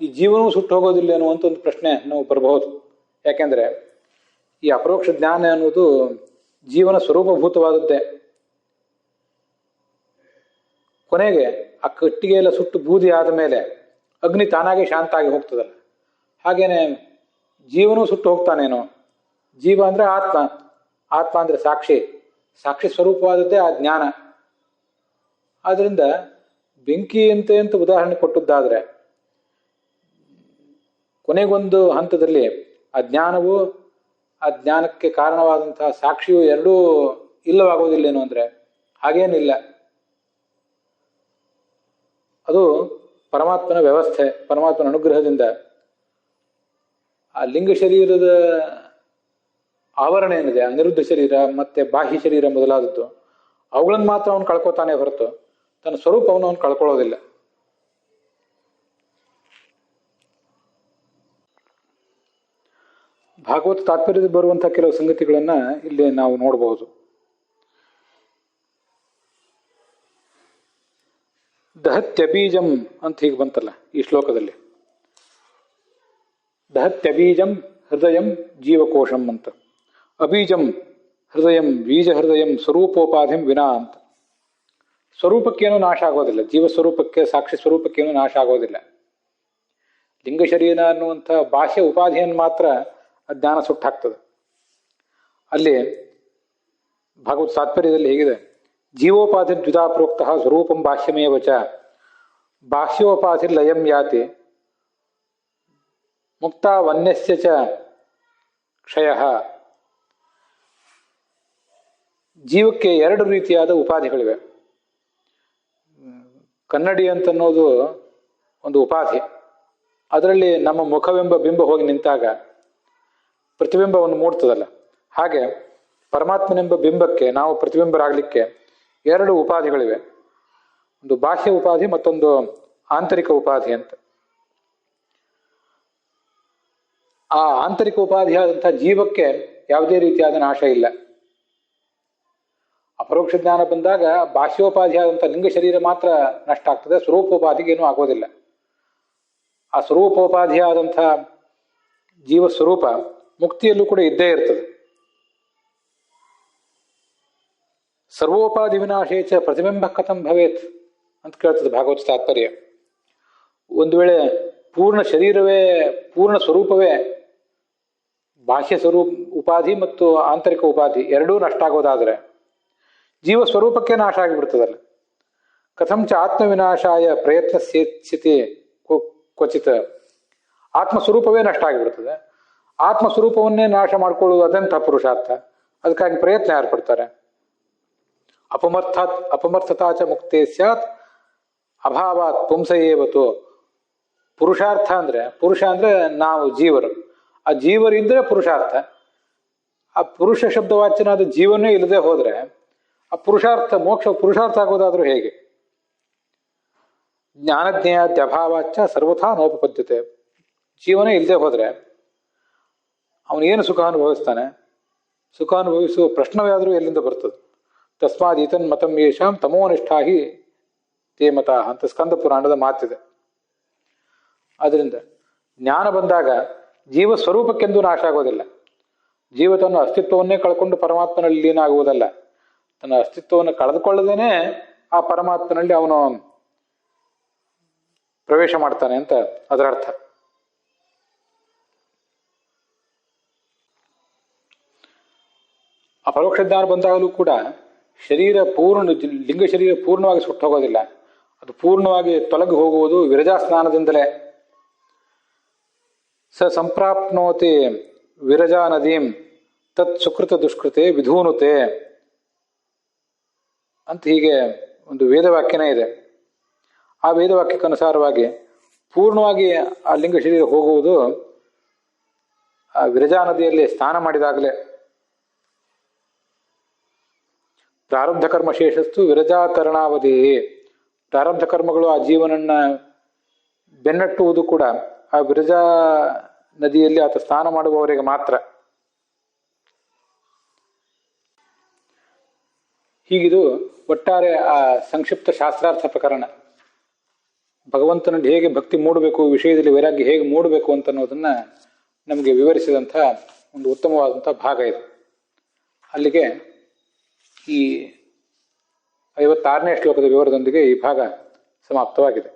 ಈ ಜೀವನವೂ ಸುಟ್ಟು ಹೋಗೋದಿಲ್ಲ ಅನ್ನುವಂಥ ಒಂದು ಪ್ರಶ್ನೆ ನಾವು ಬರಬಹುದು. ಯಾಕೆಂದ್ರೆ ಈ ಅಪರೋಕ್ಷ ಜ್ಞಾನ ಅನ್ನೋದು ಜೀವನ ಸ್ವರೂಪಭೂತವಾದದ್ದೇ. ಕೊನೆಗೆ ಆ ಕಟ್ಟಿಗೆ ಎಲ್ಲ ಸುಟ್ಟು ಬೂದಿ ಆದ ಮೇಲೆ ಅಗ್ನಿ ತಾನಾಗೆ ಶಾಂತ ಆಗಿ ಹೋಗ್ತದಲ್ಲ, ಹಾಗೇನೆ ಜೀವನೂ ಸುಟ್ಟು ಹೋಗ್ತಾನೇನೋ. ಜೀವ ಅಂದ್ರೆ ಆತ್ಮ, ಆತ್ಮ ಅಂದ್ರೆ ಸಾಕ್ಷಿ, ಸಾಕ್ಷಿ ಸ್ವರೂಪವಾದದ್ದೇ ಆ ಜ್ಞಾನ. ಆದ್ರಿಂದ ಬೆಂಕಿ ಅಂತ ಉದಾಹರಣೆ ಕೊಟ್ಟದ್ದಾದ್ರೆ ಕೊನೆಗೊಂದು ಹಂತದಲ್ಲಿ ಆ ಜ್ಞಾನವು, ಆ ಜ್ಞಾನಕ್ಕೆ ಕಾರಣವಾದಂತಹ ಸಾಕ್ಷಿಯು ಎರಡೂ ಇಲ್ಲವಾಗೋದಿಲ್ಲೇನು ಅಂದ್ರೆ ಹಾಗೇನಿಲ್ಲ. ಅದು ಪರಮಾತ್ಮನ ವ್ಯವಸ್ಥೆ, ಪರಮಾತ್ಮನ ಅನುಗ್ರಹದಿಂದ ಆ ಲಿಂಗ ಶರೀರದ ಆವರಣ ಏನಿದೆ, ಅನಿರುದ್ಧ ಶರೀರ ಮತ್ತೆ ಬಾಹ್ಯ ಶರೀರ ಮೊದಲಾದದ್ದು, ಅವುಗಳನ್ನು ಮಾತ್ರ ಅವನು ಕಳ್ಕೊತಾನೆ ಹೊರತು ತನ್ನ ಸ್ವರೂಪವನ್ನು ಅವನು ಕಳ್ಕೊಳ್ಳೋದಿಲ್ಲ. ಭಾಗವತ ತಾತ್ಪರ್ಯದಲ್ಲಿ ಬರುವಂತಹ ಕೆಲವು ಸಂಗತಿಗಳನ್ನ ಇಲ್ಲಿ ನಾವು ನೋಡಬಹುದು. ದಹತ್ಯಬೀಜಂ ಅಂತ ಹೀಗೆ ಬಂತಲ್ಲ ಈ ಶ್ಲೋಕದಲ್ಲಿ, ದಹತ್ಯಬೀಜಂ ಹೃದಯಂ ಜೀವಕೋಶಂ ಅಂತ. ಅಬೀಜಂ ಹೃದಯಂ, ಬೀಜ ಹೃದಯಂ ಸ್ವರೂಪೋಪಾಧಿಂ ವಿನಾ ಅಂತ. ಸ್ವರೂಪಕ್ಕೇನು ನಾಶ ಆಗೋದಿಲ್ಲ, ಜೀವ ಸ್ವರೂಪಕ್ಕೆ, ಸಾಕ್ಷಿ ಸ್ವರೂಪಕ್ಕೇನು ನಾಶ ಆಗೋದಿಲ್ಲ. ಲಿಂಗ ಶರೀರ ಅನ್ನುವಂಥ ಬಾಹ್ಯ ಉಪಾಧಿಯನ್ನು ಮಾತ್ರ ಜ್ಞಾನ ಸುಟ್ಟಾಗ್ತದೆ. ಅಲ್ಲಿ ಭಾಗವತ ತಾತ್ಪರ್ಯದಲ್ಲಿ ಹೇಗಿದೆ, ಜೀವೋಪಾಧಿ ದ್ವಿಧಾ ಪ್ರೋಕ್ತ ಸ್ವರೂಪಂ ಬಾಹ್ಯಮೇವ ಚ, ಬಾಹ್ಯೋಪಾಧಿ ಲಯಂ ಯಾತಿ ಮುಕ್ತಾವನ್ಯಸ್ಯ ಚ ಕ್ಷಯ. ಜೀವಕ್ಕೆ ಎರಡು ರೀತಿಯಾದ ಉಪಾಧಿಗಳಿವೆ. ಕನ್ನಡಿ ಅಂತನ್ನೋದು ಒಂದು ಉಪಾಧಿ. ಅದರಲ್ಲಿ ನಮ್ಮ ಮುಖವೆಂಬ ಬಿಂಬ ಹೋಗಿ ನಿಂತಾಗ ಪ್ರತಿಬಿಂಬವನ್ನು ಮೂಡ್ತದಲ್ಲ, ಹಾಗೆ ಪರಮಾತ್ಮನೆಂಬ ಬಿಂಬಕ್ಕೆ ನಾವು ಪ್ರತಿಬಿಂಬರಾಗಲಿಕ್ಕೆ ಎರಡು ಉಪಾಧಿಗಳಿವೆ. ಒಂದು ಬಾಹ್ಯ ಉಪಾಧಿ, ಮತ್ತೊಂದು ಆಂತರಿಕ ಉಪಾಧಿ ಅಂತ. ಆ ಆಂತರಿಕ ಉಪಾಧಿಯಾದಂತಹ ಜೀವಕ್ಕೆ ಯಾವುದೇ ರೀತಿಯಾದ ನಾಶ ಇಲ್ಲ. ಅಪರೋಕ್ಷ ಜ್ಞಾನ ಬಂದಾಗ ಬಾಹ್ಯೋಪಾಧಿಯಾದಂಥ ಲಿಂಗ ಶರೀರ ಮಾತ್ರ ನಷ್ಟ ಆಗ್ತದೆ, ಸ್ವರೂಪೋಪಾಧಿಗೇನೂ ಆಗೋದಿಲ್ಲ. ಆ ಸ್ವರೂಪೋಪಾಧಿಯಾದಂಥ ಜೀವ ಸ್ವರೂಪ ಮುಕ್ತಿಯಲ್ಲೂ ಕೂಡ ಇದ್ದೇ ಇರ್ತದೆ. ಸರ್ವೋಪಾಧಿ ವಿನಾಶೇಚ ಪ್ರತಿಬಿಂಬ ಕಥಂ ಭವೇತ್ ಅಂತ ಕೇಳ್ತದೆ ಭಾಗವತ ತಾತ್ಪರ್ಯ. ಒಂದು ವೇಳೆ ಪೂರ್ಣ ಶರೀರವೇ, ಪೂರ್ಣ ಸ್ವರೂಪವೇ ಬಾಹ್ಯ ಸ್ವರೂಪ ಉಪಾಧಿ ಮತ್ತು ಆಂತರಿಕ ಉಪಾಧಿ ಎರಡೂ ನಷ್ಟ ಆಗೋದಾದ್ರೆ ಜೀವ ಸ್ವರೂಪಕ್ಕೆ ನಾಶ ಆಗಿಬಿಡ್ತದಲ್ಲ. ಕಥಂಚ ಆತ್ಮವಿನಾಶಾಯ ಪ್ರಯತ್ನ ಸ್ಥಿತಿ ಕ್ವಚಿತ್. ಆತ್ಮಸ್ವರೂಪವೇ ನಷ್ಟ ಆಗಿಬಿಡ್ತದೆ. ಆತ್ಮಸ್ವರೂಪವನ್ನೇ ನಾಶ ಮಾಡಿಕೊಳ್ಳುವುದು ಅದೆಂಥ ಪುರುಷಾರ್ಥ. ಅದಕ್ಕಾಗಿ ಪ್ರಯತ್ನ ಯಾರು ಪಡ್ತಾರೆ? ಅಪಮರ್ಥತಾಚ ಮುಕ್ತೇ ಸ್ಯಾತ್ ಅಭಾವಾತ್ ಪುಂಸಯೇವತು. ಪುರುಷಾರ್ಥ ಅಂದ್ರೆ, ಪುರುಷ ಅಂದ್ರೆ ನಾವು ಜೀವರು, ಆ ಜೀವರಿದ್ರೆ ಪುರುಷಾರ್ಥ. ಆ ಪುರುಷ ಶಬ್ದವಾಚ್ಯನಾದ ಜೀವನೇ ಇಲ್ಲದೆ ಹೋದ್ರೆ ಆ ಪುರುಷಾರ್ಥ, ಮೋಕ್ಷ ಪುರುಷಾರ್ಥ ಆಗೋದಾದ್ರೂ ಹೇಗೆ? ಜ್ಞಾನಜ್ಞೇಯಾದ್ಯಭಾವಾಚ್ಚ ಸರ್ವಥಾ ನೋಪಪದ್ಯತೆ. ಜೀವನೇ ಇಲ್ಲದೆ ಹೋದ್ರೆ ಅವನೇನು ಸುಖ ಅನುಭವಿಸ್ತಾನೆ? ಸುಖ ಅನುಭವಿಸುವ ಪ್ರಶ್ನವಾದರೂ ಎಲ್ಲಿಂದ ಬರ್ತದೆ? ತಸ್ಮಾದ್ ಈತನ್ ಮತಂ ಯೇಷಾಂ ತಮೋನಿಷ್ಠಾ ಹಿ ತೇ ಮತಃ ಅಂತ ಸ್ಕಂದ ಪುರಾಣದ ಮಾತಿದೆ. ಆದ್ರಿಂದ ಜ್ಞಾನ ಬಂದಾಗ ಜೀವ ಸ್ವರೂಪಕ್ಕೆಂದು ನಾಶ ಆಗೋದಿಲ್ಲ. ಜೀವ ತನ್ನ ಅಸ್ತಿತ್ವವನ್ನೇ ಕಳ್ಕೊಂಡು ಪರಮಾತ್ಮನಲ್ಲಿ ಲೀನ ಆಗುವುದಲ್ಲ, ತನ್ನ ಅಸ್ತಿತ್ವವನ್ನು ಕಳೆದುಕೊಳ್ಳದೇನೆ ಆ ಪರಮಾತ್ಮನಲ್ಲಿ ಅವನು ಪ್ರವೇಶ ಮಾಡ್ತಾನೆ ಅಂತ ಅದರ ಅರ್ಥ. ಆ ಪರೋಕ್ಷ ಜ್ಞಾನ ಬಂದಾಗಲೂ ಕೂಡ ಶರೀರ ಲಿಂಗ ಶರೀರ ಪೂರ್ಣವಾಗಿ ಸುಟ್ಟು ಹೋಗೋದಿಲ್ಲ, ಅದು ಪೂರ್ಣವಾಗಿ ತೊಲಗಿ ಹೋಗುವುದು ವಿರಜಾ ಸ್ನಾನದಿಂದಲೇ. ಸ ಸಂಪ್ರಾಪ್ನೋತಿ ವಿರಜಾ ನದೀಂ ತತ್ ಸುಕೃತ ದುಷ್ಕೃತೆ ವಿಧೂನುತೆ ಅಂತ ಹೀಗೆ ಒಂದು ವೇದವಾಕ್ಯನೇ ಇದೆ. ಆ ವೇದವಾಕ್ಯಕ್ಕನುಸಾರವಾಗಿ ಪೂರ್ಣವಾಗಿ ಆ ಲಿಂಗ ಶರೀರ ಹೋಗುವುದು ಆ ವಿರಜಾ ನದಿಯಲ್ಲಿ ಸ್ನಾನ ಮಾಡಿದಾಗಲೇ. ಪ್ರಾರಬ್ಧ ಕರ್ಮ ಶೇಷಸ್ತು ವಿರಜಾತರಣಾವಧಿ. ಪ್ರಾರಬ್ಧ ಕರ್ಮಗಳು ಆ ಜೀವನನ್ನ ಬೆನ್ನಟ್ಟುವುದು ಕೂಡ ಆ ವಿರಜಾ ನದಿಯಲ್ಲಿ ಆತ ಸ್ನಾನ ಮಾಡುವವರಿಗೆ ಮಾತ್ರ. ಹೀಗಿದು ಒಟ್ಟಾರೆ ಆ ಸಂಕ್ಷಿಪ್ತ ಶಾಸ್ತ್ರಾರ್ಥ ಪ್ರಕರಣ. ಭಗವಂತನಲ್ಲಿ ಹೇಗೆ ಭಕ್ತಿ ಮೂಡಬೇಕು, ವಿಷಯದಲ್ಲಿ ವೈರಾಗ್ಯ ಹೇಗೆ ಮೂಡಬೇಕು ಅಂತ ಅನ್ನೋದನ್ನ ನಮಗೆ ವಿವರಿಸಿದಂಥ ಒಂದು ಉತ್ತಮವಾದಂಥ ಭಾಗ ಇದು. ಅಲ್ಲಿಗೆ ಈ 56ನೇ ಶ್ಲೋಕದ ವಿವರದೊಂದಿಗೆ ಈ ಭಾಗ ಸಮಾಪ್ತವಾಗಿದೆ.